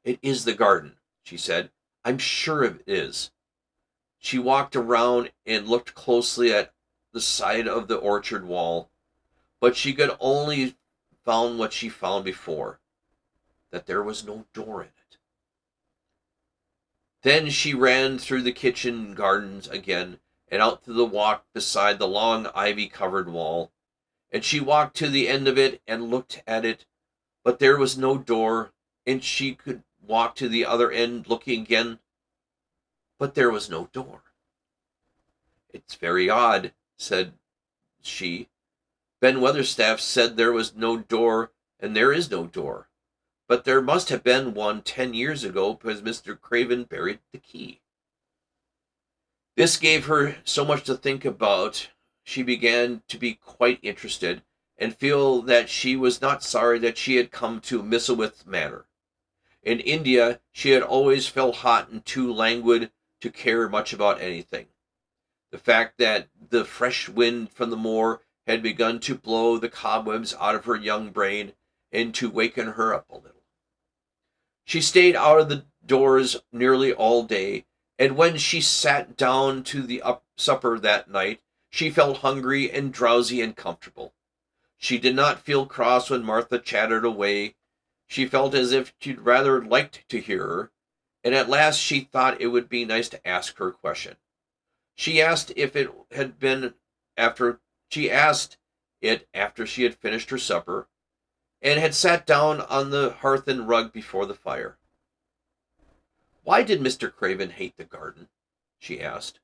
"It is the garden," she said. "I'm sure it is." She walked around and looked closely at the side of the orchard wall, but she could only found what she found before, that there was no door in it. Then she ran through the kitchen gardens again and out to the walk beside the long ivy-covered wall, and she walked to the end of it and looked at it, but there was no door, and she could walk to the other end looking again, but there was no door. "It's very odd," said she. "Ben Weatherstaff said there was no door, and there is no door. But there must have been one 10 years ago because Mr. Craven buried the key." This gave her so much to think about. She began to be quite interested and feel that she was not sorry that she had come to Misselwith Manor. In India, she had always felt hot and too languid to care much about anything. The fact that the fresh wind from the moor had begun to blow the cobwebs out of her young brain and to waken her up a little. She stayed out of the doors nearly all day, and when she sat down to the supper that night, she felt hungry and drowsy and comfortable. She did not feel cross when Martha chattered away. She felt as if she'd rather liked to hear her, and at last she thought it would be nice to ask her a question. She asked if it had been after she asked it after she had finished her supper and had sat down on the hearth and rug before the fire. "Why did Mr. Craven hate the garden?" she asked.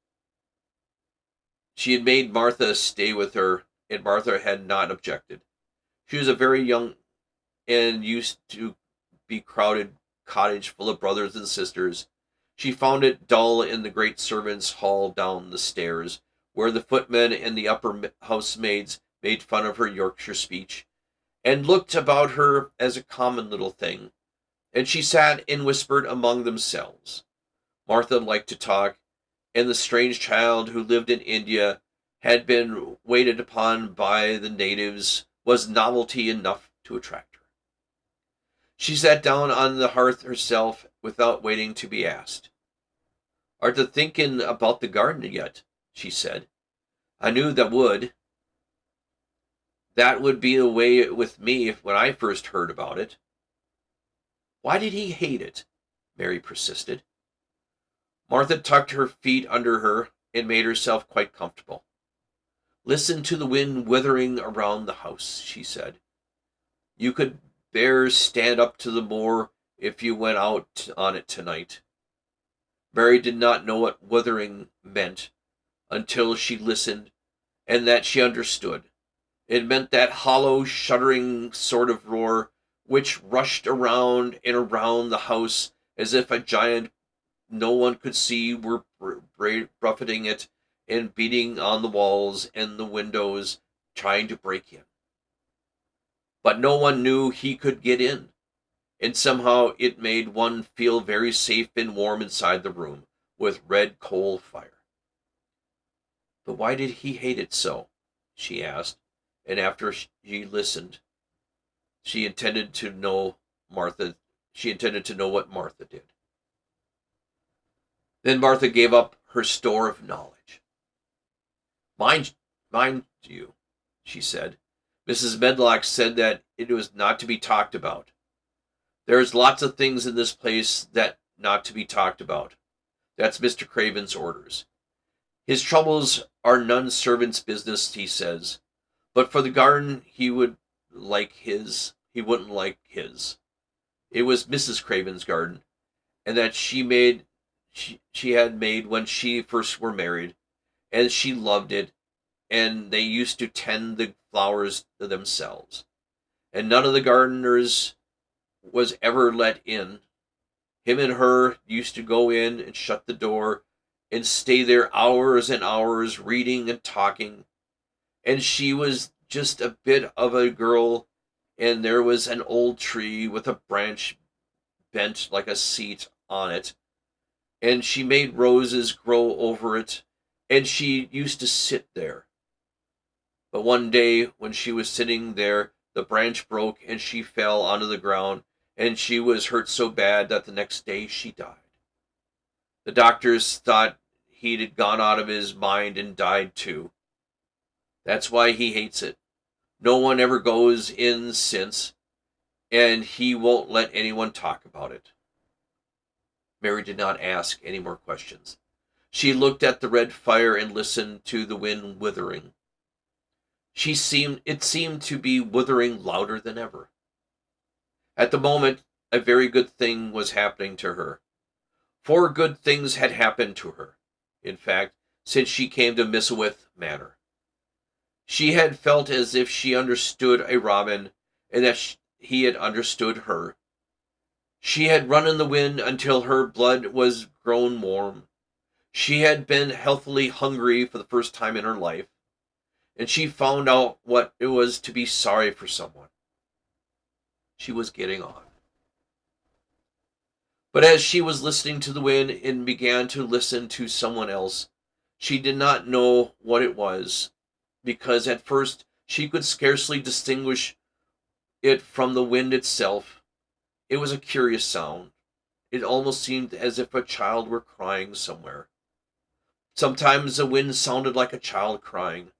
She had made Martha stay with her, and Martha had not objected. She was a very young and used to be crowded cottage full of brothers and sisters. She found it dull in the great servants' hall down the stairs, where the footmen and the upper housemaids made fun of her Yorkshire speech, and looked about her as a common little thing, and she sat and whispered among themselves. Martha liked to talk, and the strange child who lived in India, had been waited upon by the natives, was novelty enough to attract her. She sat down on the hearth herself without waiting to be asked. "Art thou thinking about the garden yet?" she said. "I knew that would. That would be the way with me when I first heard about it." "Why did he hate it?" Mary persisted. Martha tucked her feet under her and made herself quite comfortable. "Listen to the wind withering around the house," she said. "You could bear stand up to the moor if you went out on it tonight." Mary did not know what withering meant until she listened, and that she understood. It meant that hollow, shuddering sort of roar which rushed around and around the house as if a giant no one could see were buffeting it and beating on the walls and the windows, trying to break in. But no one knew he could get in, and somehow it made one feel very safe and warm inside the room, with red coal fire. "But why did he hate it so?" she asked, and after she listened, she intended to know what Martha did. Then Martha gave up her store of knowledge. Mind you," she said, "Mrs. Medlock said that it was not to be talked about. There's lots of things in this place that not to be talked about. That's Mr. Craven's orders. His troubles are none servant's business, he says. But for the garden, he wouldn't like his. It was Mrs. Craven's garden, and that she had made when she first were married, and she loved it, and they used to tend the flowers themselves. And none of the gardeners was ever let in. Him and her used to go in and shut the door and stay there hours and hours reading and talking. And she was just a bit of a girl, and there was an old tree with a branch bent like a seat on it, and she made roses grow over it, and she used to sit there. But one day when she was sitting there, the branch broke and she fell onto the ground, and she was hurt so bad that the next day she died. The doctors thought he'd gone out of his mind and died too. That's why he hates it. No one ever goes in since, and he won't let anyone talk about it." Mary did not ask any more questions. She looked at the red fire and listened to the wind withering. It seemed to be withering louder than ever. At the moment, a very good thing was happening to her. 4 good things had happened to her, in fact, since she came to Missowith Manor. She had felt as if she understood a robin, and that he had understood her. She had run in the wind until her blood was grown warm. She had been healthily hungry for the first time in her life, and she found out what it was to be sorry for someone. She was getting on. But as she was listening to the wind and began to listen to someone else, she did not know what it was, because at first she could scarcely distinguish it from the wind itself. It was a curious sound. It almost seemed as if a child were crying somewhere. Sometimes the wind sounded like a child crying,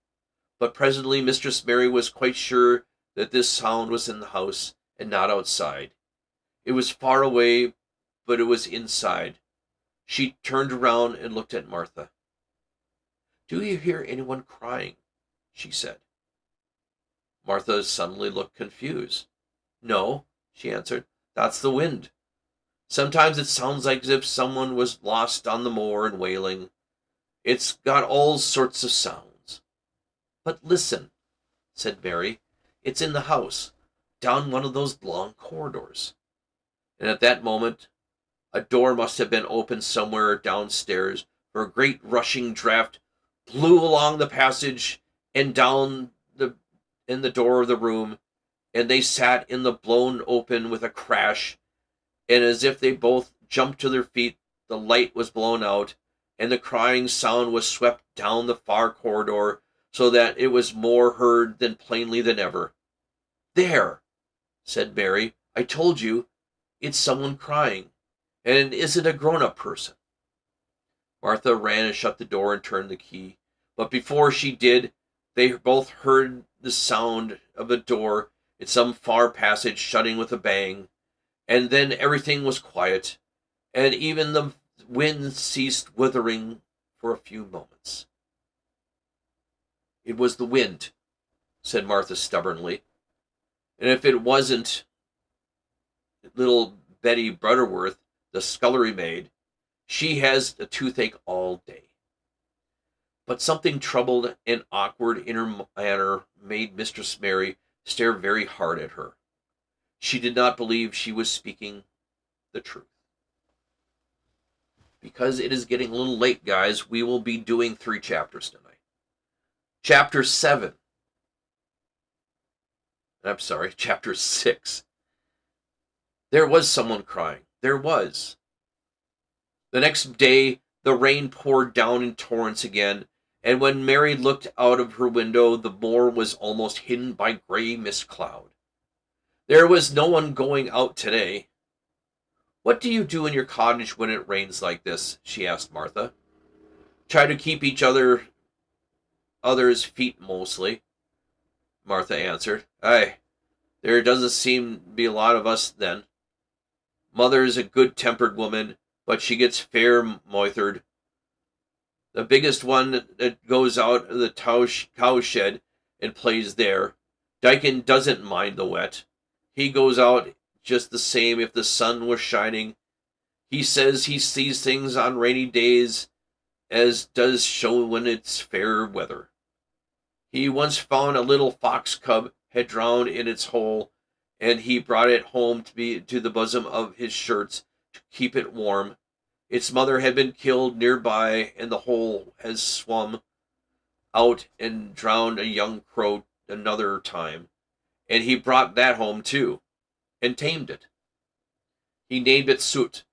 but presently Mistress Mary was quite sure that this sound was in the house and not outside. It was far away, but it was inside. She turned around and looked at Martha. "Do you hear anyone crying?" she said. Martha suddenly looked confused. "No," she answered. "That's the wind. Sometimes it sounds like as if someone was lost on the moor and wailing. It's got all sorts of sounds." "But listen," said Mary. "It's in the house, down one of those long corridors." And at that moment, a door must have been opened somewhere downstairs, for a great rushing draught blew along the passage and down in the door of the room, and they sat in the blown open with a crash, and as if they both jumped to their feet, the light was blown out, and the crying sound was swept down the far corridor, so that it was more heard than plainly than ever. "There," said Mary, "I told you, it's someone crying. And is it a grown-up person?" Martha ran and shut the door and turned the key, but before she did, they both heard the sound of a door in some far passage shutting with a bang, and then everything was quiet, and even the wind ceased withering for a few moments. "It was the wind," said Martha stubbornly, "and if it wasn't little Betty Butterworth, the scullery maid, she has a toothache all day." But something troubled and awkward in her manner made Mistress Mary stare very hard at her. She did not believe she was speaking the truth. Because it is getting a little late, guys, we will be doing 3 chapters tonight. Chapter 7. I'm sorry, chapter 6. There was someone crying. There was. The next day, the rain poured down in torrents again, and when Mary looked out of her window, the moor was almost hidden by gray mist cloud. There was no one going out today. "What do you do in your cottage when it rains like this?" she asked Martha. "Try to keep other's feet mostly," Martha answered. "Aye, there doesn't seem to be a lot of us then. Mother is a good-tempered woman, but she gets fair moithered. The biggest one that goes out of the cowshed and plays there. Dyken doesn't mind the wet. He goes out just the same if the sun was shining. He says he sees things on rainy days as does show when it's fair weather. He once found a little fox cub had drowned in its hole, and he brought it home to the bosom of his shirts to keep it warm. Its mother had been killed nearby, and the hole has swum out and drowned a young crow another time, and he brought that home too, and tamed it. He named it Soot,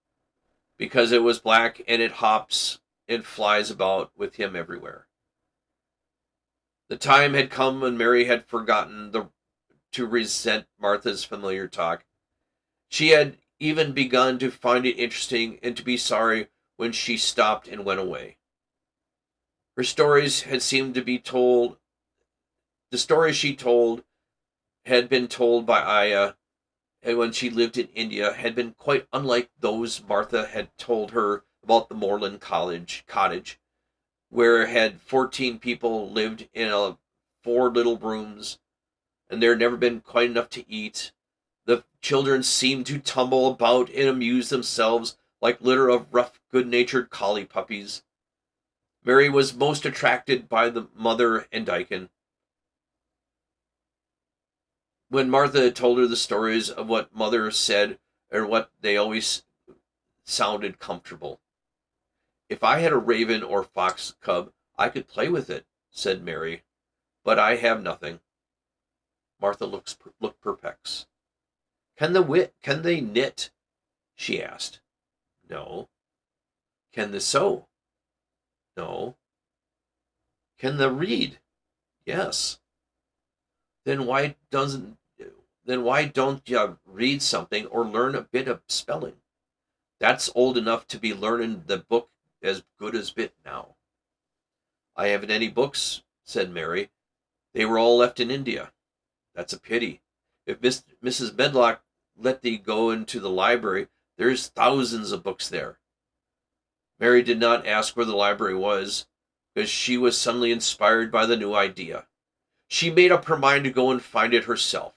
because it was black, and it hops and flies about with him everywhere." The time had come when Mary had forgotten to resent Martha's familiar talk. She had even begun to find it interesting and to be sorry when she stopped and went away. Her stories had seemed to be told. The stories she told had been told by Aya, and when she lived in India had been quite unlike those Martha had told her about the Moreland cottage, where had 14 people lived in 4 little rooms, and there had never been quite enough to eat. The children seemed to tumble about and amuse themselves like litter of rough, good-natured collie puppies. Mary was most attracted by the mother and Dickon. When Martha had told her the stories of what mother said, or what they always sounded comfortable. "If I had a raven or fox cub, I could play with it," said Mary, "but I have nothing." Martha looked perplexed. Can they knit?" she asked. "No." "Can they sew?" "No." "Can they read?" "Yes." Then why doesn't then why don't you read something or learn a bit of spelling? That's old enough to be learning the book as good as bit now." "I haven't any books," said Mary. "They were all left in India." "That's a pity. If Mrs. Medlock let thee go into the library, there's thousands of books there." Mary did not ask where the library was, because she was suddenly inspired by the new idea. She made up her mind to go and find it herself.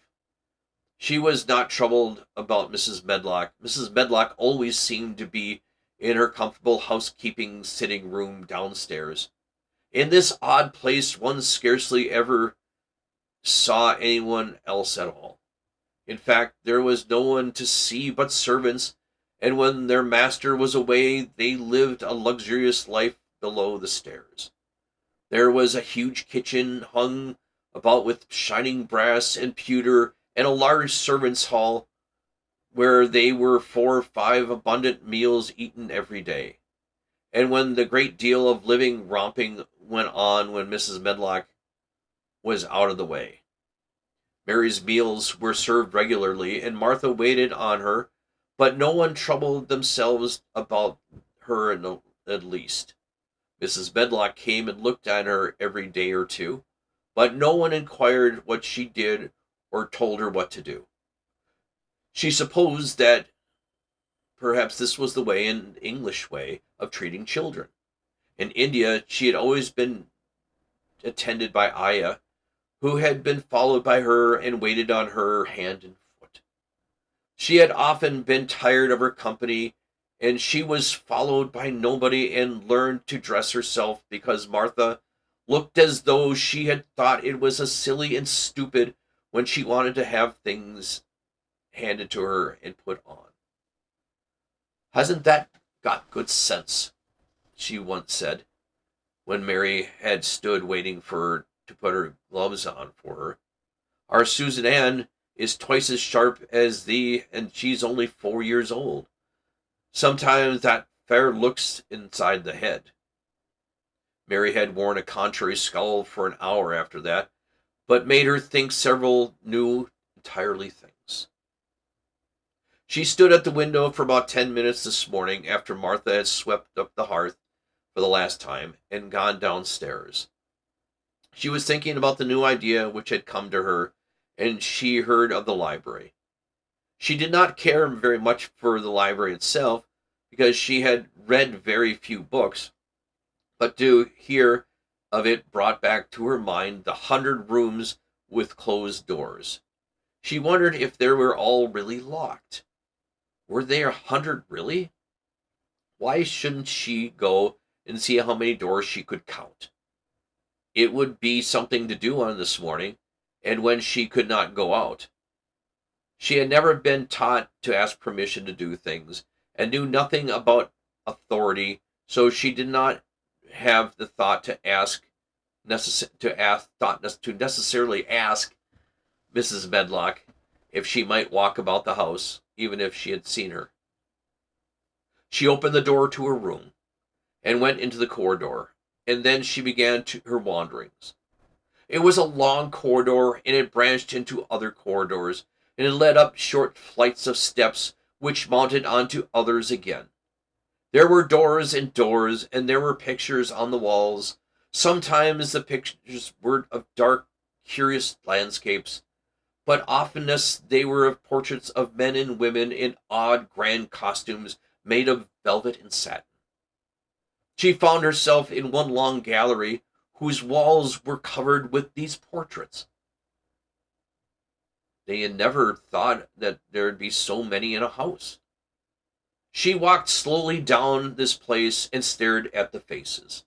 She was not troubled about Mrs. Medlock. Mrs. Medlock always seemed to be in her comfortable housekeeping sitting room downstairs. In this odd place one scarcely ever saw anyone else at all. In fact, there was no one to see but servants, and when their master was away, they lived a luxurious life below the stairs. There was a huge kitchen hung about with shining brass and pewter, and a large servants' hall where they were 4 or 5 abundant meals eaten every day. And when the great deal of living romping went on when Mrs. Medlock was out of the way. Mary's meals were served regularly, and Martha waited on her, but no one troubled themselves about her in the least. Mrs. Medlock came and looked at her every day or two, but no one inquired what she did or told her what to do. She supposed that perhaps this was the English way of treating children. In India, she had always been attended by Aya, who had been followed by her and waited on her hand and foot. She had often been tired of her company, and she was followed by nobody and learned to dress herself because Martha looked as though she had thought it was a silly and stupid when she wanted to have things handed to her and put on. "Hasn't that got good sense?" she once said, when Mary had stood waiting for her to put her gloves on for her. "Our Susan Ann is twice as sharp as thee, and she's only 4 years old. Sometimes that fair looks inside the head." Mary had worn a contrary scowl for an hour after that, but made her think several new, entirely things. She stood at the window for about 10 minutes this morning after Martha had swept up the hearth for the last time and gone downstairs. She was thinking about the new idea which had come to her, and she heard of the library. She did not care very much for the library itself, because she had read very few books, but to hear of it brought back to her mind the 100 rooms with closed doors. She wondered if they were all really locked. Were there 100 really? Why shouldn't she go and see how many doors she could count? It would be something to do on this morning, and when she could not go out. She had never been taught to ask permission to do things, and knew nothing about authority, so she did not have the thought to necessarily ask Mrs. Medlock if she might walk about the house, even if she had seen her. She opened the door to her room, and went into the corridor, and then she began her wanderings. It was a long corridor, and it branched into other corridors, and it led up short flights of steps, which mounted onto others again. There were doors and doors, and there were pictures on the walls. Sometimes the pictures were of dark, curious landscapes, but oftenest they were of portraits of men and women in odd, grand costumes made of velvet and satin. She found herself in one long gallery whose walls were covered with these portraits. They had never thought that there'd be so many in a house. She walked slowly down this place and stared at the faces,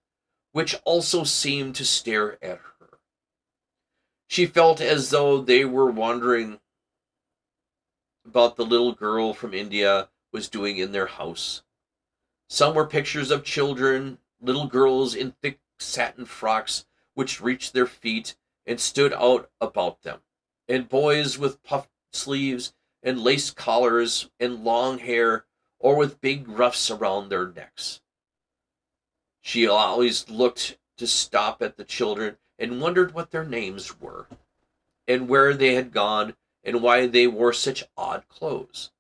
which also seemed to stare at her. She felt as though they were wondering about the little girl from India was doing in their house. Some were pictures of children, little girls in thick satin frocks which reached their feet and stood out about them, and boys with puffed sleeves and lace collars and long hair, or with big ruffs around their necks. She always looked to stop at the children and wondered what their names were, and where they had gone, and why they wore such odd clothes.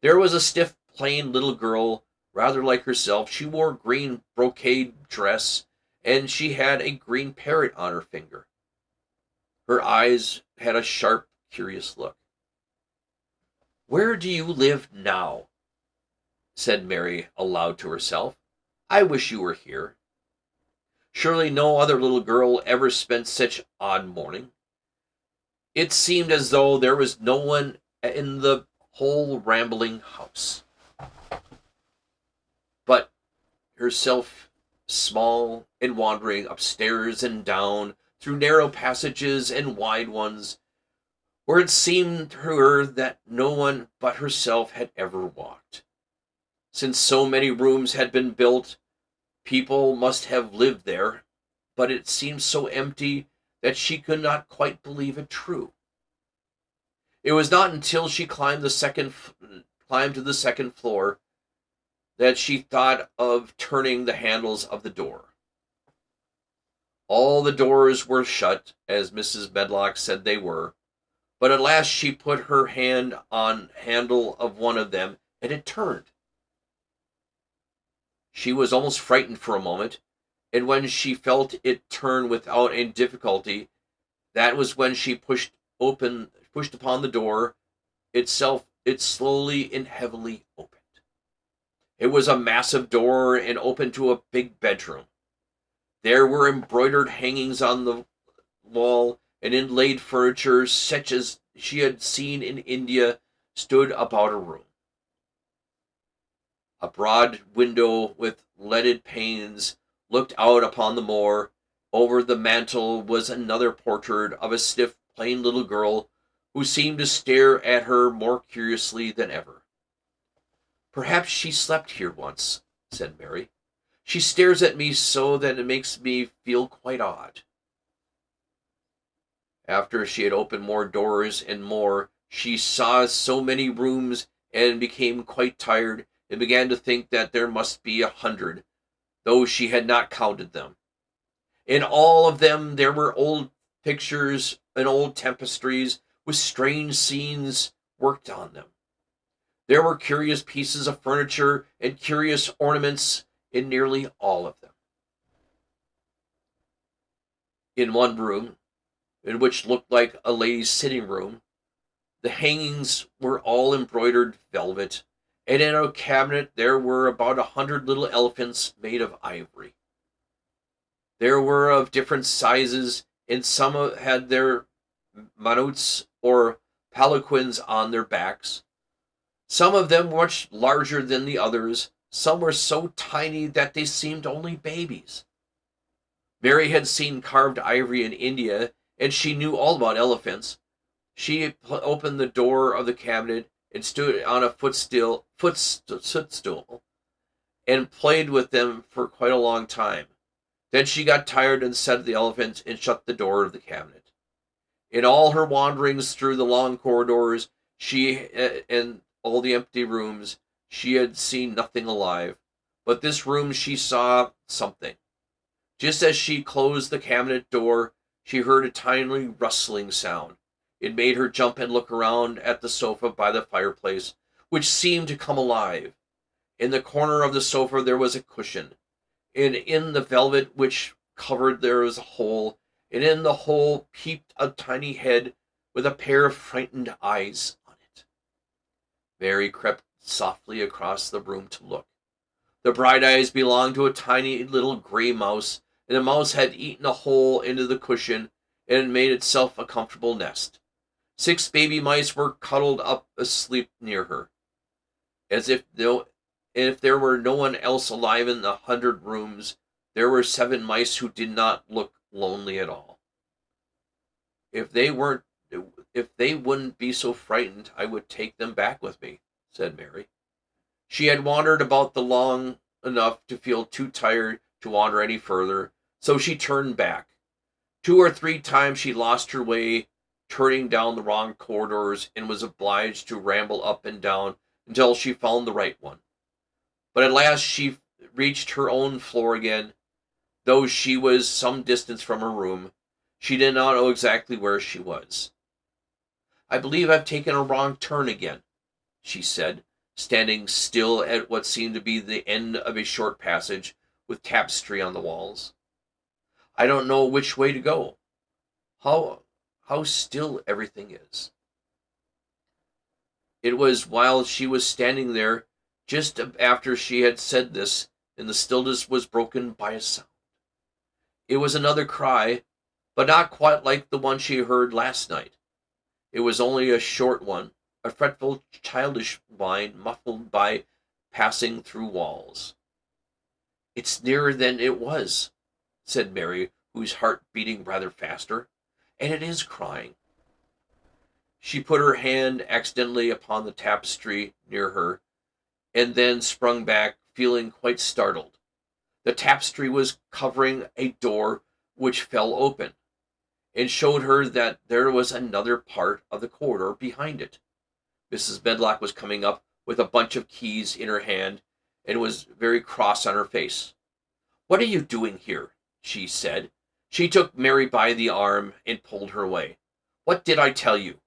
There was a stiff, plain little girl, rather like herself. She wore a green brocade dress, and she had a green parrot on her finger. Her eyes had a sharp, curious look. "Where do you live now?" said Mary aloud to herself. "I wish you were here." Surely no other little girl ever spent such odd morning. It seemed as though there was no one in the whole rambling house but herself, small and wandering upstairs and down through narrow passages and wide ones, where it seemed to her that no one but herself had ever walked. Since so many rooms had been built, people must have lived there, but it seemed so empty that she could not quite believe it true. It was not until she climbed to the second floor that she thought of turning the handles of the door. All the doors were shut, as Mrs. Medlock said they were, but at last she put her hand on the handle of one of them, and it turned. She was almost frightened for a moment, and when she felt it turn without any difficulty, that was when she pushed upon the door itself. It slowly and heavily opened. It was a massive door and opened to a big bedroom. There were embroidered hangings on the wall, and inlaid furniture such as she had seen in India stood about her room. A broad window with leaded panes looked out upon the moor. Over the mantel was another portrait of a stiff, plain little girl who seemed to stare at her more curiously than ever. "Perhaps she slept here once," said Mary. "She stares at me so that it makes me feel quite odd." After she had opened more doors and more, she saw so many rooms and became quite tired, and began to think that there must be 100, though she had not counted them. In all of them there were old pictures and old tapestries with strange scenes worked on them. There were curious pieces of furniture and curious ornaments in nearly all of them. In one room, in which looked like a lady's sitting room, the hangings were all embroidered velvet, and in a cabinet there were about 100 little elephants made of ivory. There were of different sizes, and some had their manuts or palanquins on their backs. Some of them were much larger than the others. Some were so tiny that they seemed only babies. Mary had seen carved ivory in India, and she knew all about elephants. She opened the door of the cabinet and stood on a footstool and played with them for quite a long time. Then she got tired and said to the elephant and shut the door of the cabinet. In all her wanderings through the long corridors, and all the empty rooms, she had seen nothing alive. But this room she saw something. Just as she closed the cabinet door, she heard a tiny rustling sound. It made her jump and look around at the sofa by the fireplace, which seemed to come alive. In the corner of the sofa there was a cushion, and in the velvet which covered there was a hole, and in the hole peeped a tiny head with a pair of frightened eyes on it. Mary crept softly across the room to look. The bright eyes belonged to a tiny little gray mouse, and the mouse had eaten a hole into the cushion and had made itself a comfortable nest. 6 baby mice were cuddled up asleep near her, as if there were no one else alive in the 100 rooms. There were 7 mice who did not look lonely at all. If they wouldn't be so frightened, I would take them back with me, said Mary. She had wandered about the long enough to feel too tired to wander any further, so she turned back. 2 or 3 times she lost her way, turning down the wrong corridors, and was obliged to ramble up and down until she found the right one. But at last she reached her own floor again. Though she was some distance from her room, she did not know exactly where she was. I believe I've taken a wrong turn again, she said, standing still at what seemed to be the end of a short passage with tapestry on the walls. I don't know which way to go. How still everything is. It was while she was standing there, just after she had said this, and the stillness was broken by a sound. It was another cry, but not quite like the one she heard last night. It was only a short one, a fretful, childish whine muffled by passing through walls. It's nearer than it was, said Mary, whose heart beating rather faster, and it is crying. She put her hand accidentally upon the tapestry near her, and then sprung back, feeling quite startled. The tapestry was covering a door which fell open, and showed her that there was another part of the corridor behind it. Mrs. Medlock was coming up with a bunch of keys in her hand, and was very cross on her face. "What are you doing here?" she said. She took Mary by the arm and pulled her away. "What did I tell you?"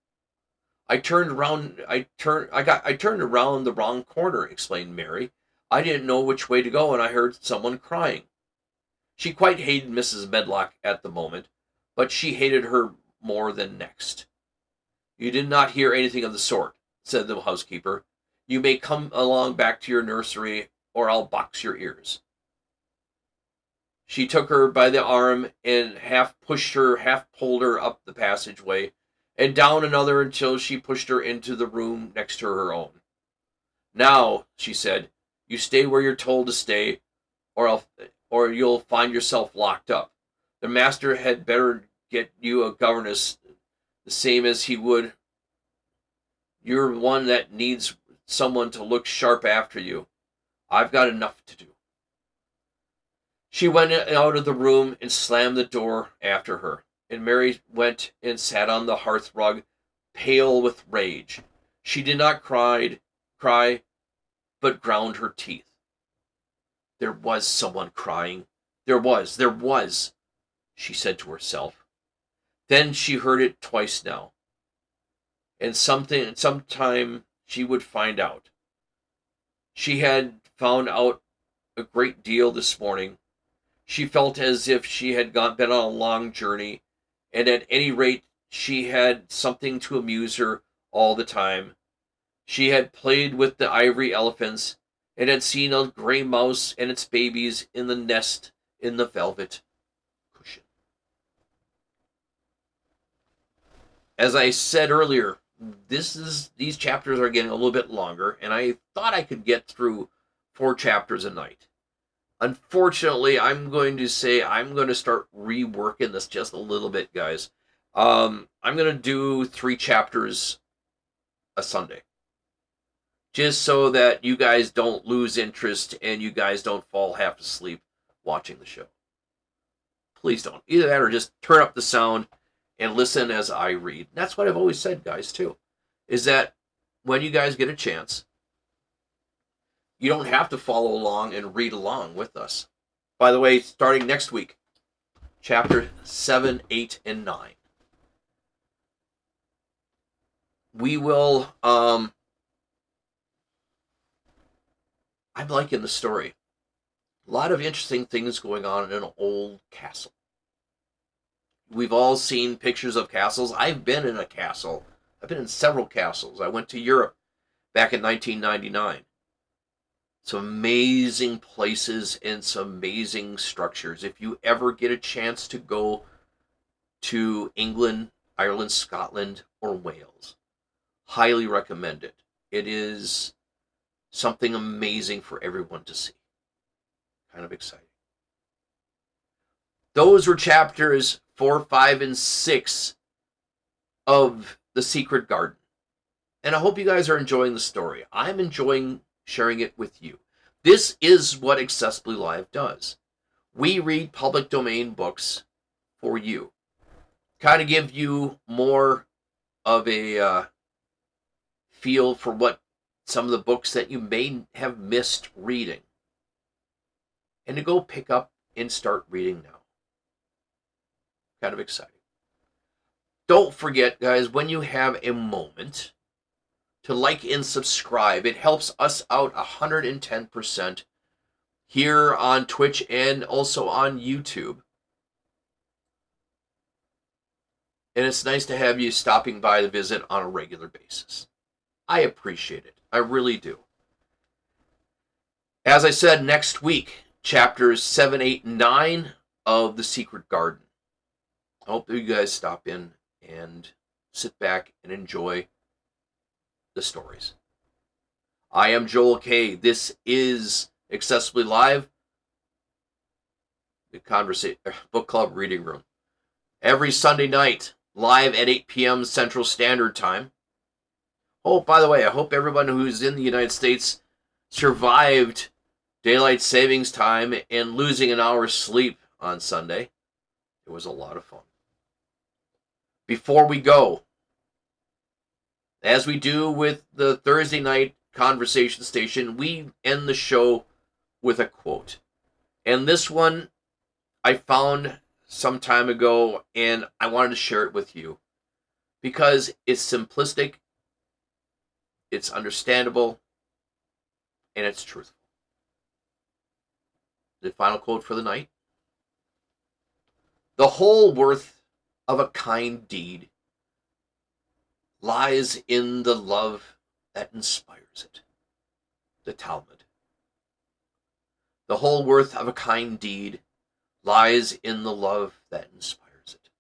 I turned around the wrong corner," explained Mary. "I didn't know which way to go, and I heard someone crying." She quite hated Mrs. Medlock at the moment, but she hated her more than next. "You did not hear anything of the sort," said the housekeeper. "You may come along back to your nursery, or I'll box your ears." She took her by the arm and half pushed her, half pulled her up the passageway, and down another until she pushed her into the room next to her own. "Now," she said, "you stay where you're told to stay, or you'll find yourself locked up. The master had better get you a governess, the same as he would. You're one that needs someone to look sharp after you. I've got enough to do." She went out of the room and slammed the door after her, and Mary went and sat on the hearth rug, pale with rage. She did not cry, but ground her teeth. There was someone crying. There was, she said to herself. Then she heard it twice now, and sometime she would find out. She had found out a great deal this morning. She felt as if she had been on a long journey, and at any rate she had something to amuse her all the time. She had played with the ivory elephants, and had seen a gray mouse and its babies in the nest in the velvet cushion. As I said earlier, these chapters are getting a little bit longer, and I thought I could get through 4 chapters a night. Unfortunately, I'm going to start reworking this just a little bit, guys. I'm going to do 3 chapters a Sunday, just so that you guys don't lose interest and you guys don't fall half asleep watching the show. Please don't. Either that or just turn up the sound and listen as I read. That's what I've always said, guys, too, is that when you guys get a chance, you don't have to follow along and read along with us. By the way, starting next week, chapter 7, 8, and 9. We will, I'm liking the story. A lot of interesting things going on in an old castle. We've all seen pictures of castles. I've been in a castle. I've been in several castles. I went to Europe back in 1999. Some amazing places and some amazing structures. If you ever get a chance to go to England, Ireland, Scotland, or Wales, highly recommend it. It is something amazing for everyone to see. Kind of exciting. Those were chapters 4, 5, and 6 of The Secret Garden. And I hope you guys are enjoying the story. I'm enjoying sharing it with you. This is what Accessibly Live does. We read public domain books for you. Kind of give you more of a feel for what some of the books that you may have missed reading. And to go pick up and start reading now. Kind of exciting. Don't forget, guys, when you have a moment, to like and subscribe. It helps us out 110% here on Twitch and also on YouTube. And it's nice to have you stopping by to visit on a regular basis. I appreciate it. I really do. As I said, next week, chapters 7, 8, and 9 of The Secret Garden. I hope that you guys stop in and sit back and enjoy the stories. I am Joel K. This is Accessibly Live, the book club reading room. Every Sunday night, live at 8 p.m. Central Standard Time. Oh, by the way, I hope everyone who's in the United States survived daylight savings time and losing an hour's sleep on Sunday. It was a lot of fun. Before we go, as we do with the Thursday night conversation station, we end the show with a quote. And this one I found some time ago, and I wanted to share it with you because it's simplistic, it's understandable, and it's truthful. The final quote for the night. The whole worth of a kind deed lies in the love that inspires it. The Talmud. The whole worth of a kind deed lies in the love that inspires it.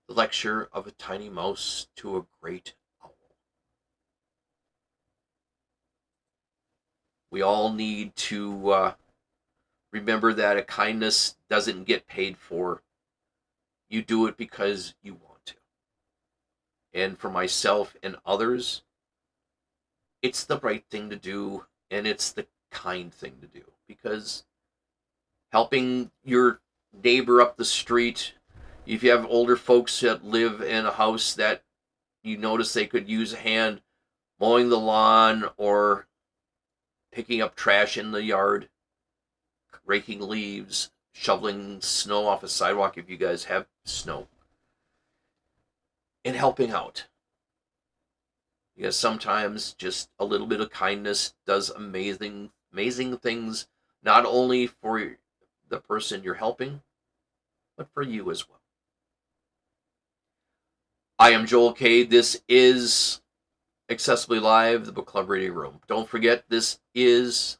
The lecture of a tiny mouse to a great owl. We all need to remember that a kindness doesn't get paid for. You do it because you want to. And for myself and others, it's the right thing to do, and it's the kind thing to do. Because helping your neighbor up the street, if you have older folks that live in a house that you notice they could use a hand mowing the lawn or picking up trash in the yard, raking leaves, shoveling snow off a sidewalk if you guys have snow, and helping out. Because sometimes just a little bit of kindness does amazing things, not only for the person you're helping, but for you as well. I am Joel K. This is Accessibly Live, the book club reading room. Don't forget, this is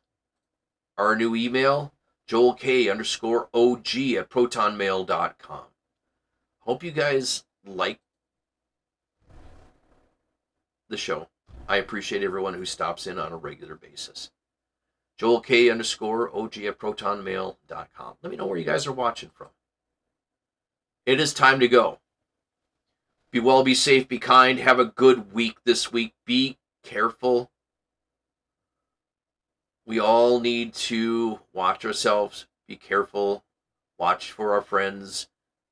our new email, joelk_OG@protonmail.com. Hope you guys like the show. I appreciate everyone who stops in on a regular basis. joelk_OG@protonmail.com. Let me know where you guys are watching from. It is time to go. Be well, be safe, be kind. Have a good week this week. Be careful. We all need to watch ourselves. Be careful. Watch for our friends.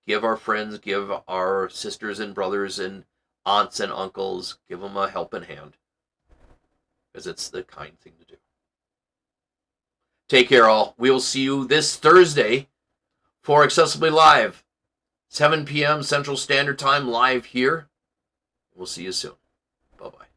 Give our sisters and brothers and aunts and uncles, give them a helping hand. Because it's the kind thing to do. Take care, all. We will see you this Thursday for Accessibly Live. 7 p.m. Central Standard Time live here. We'll see you soon. Bye-bye.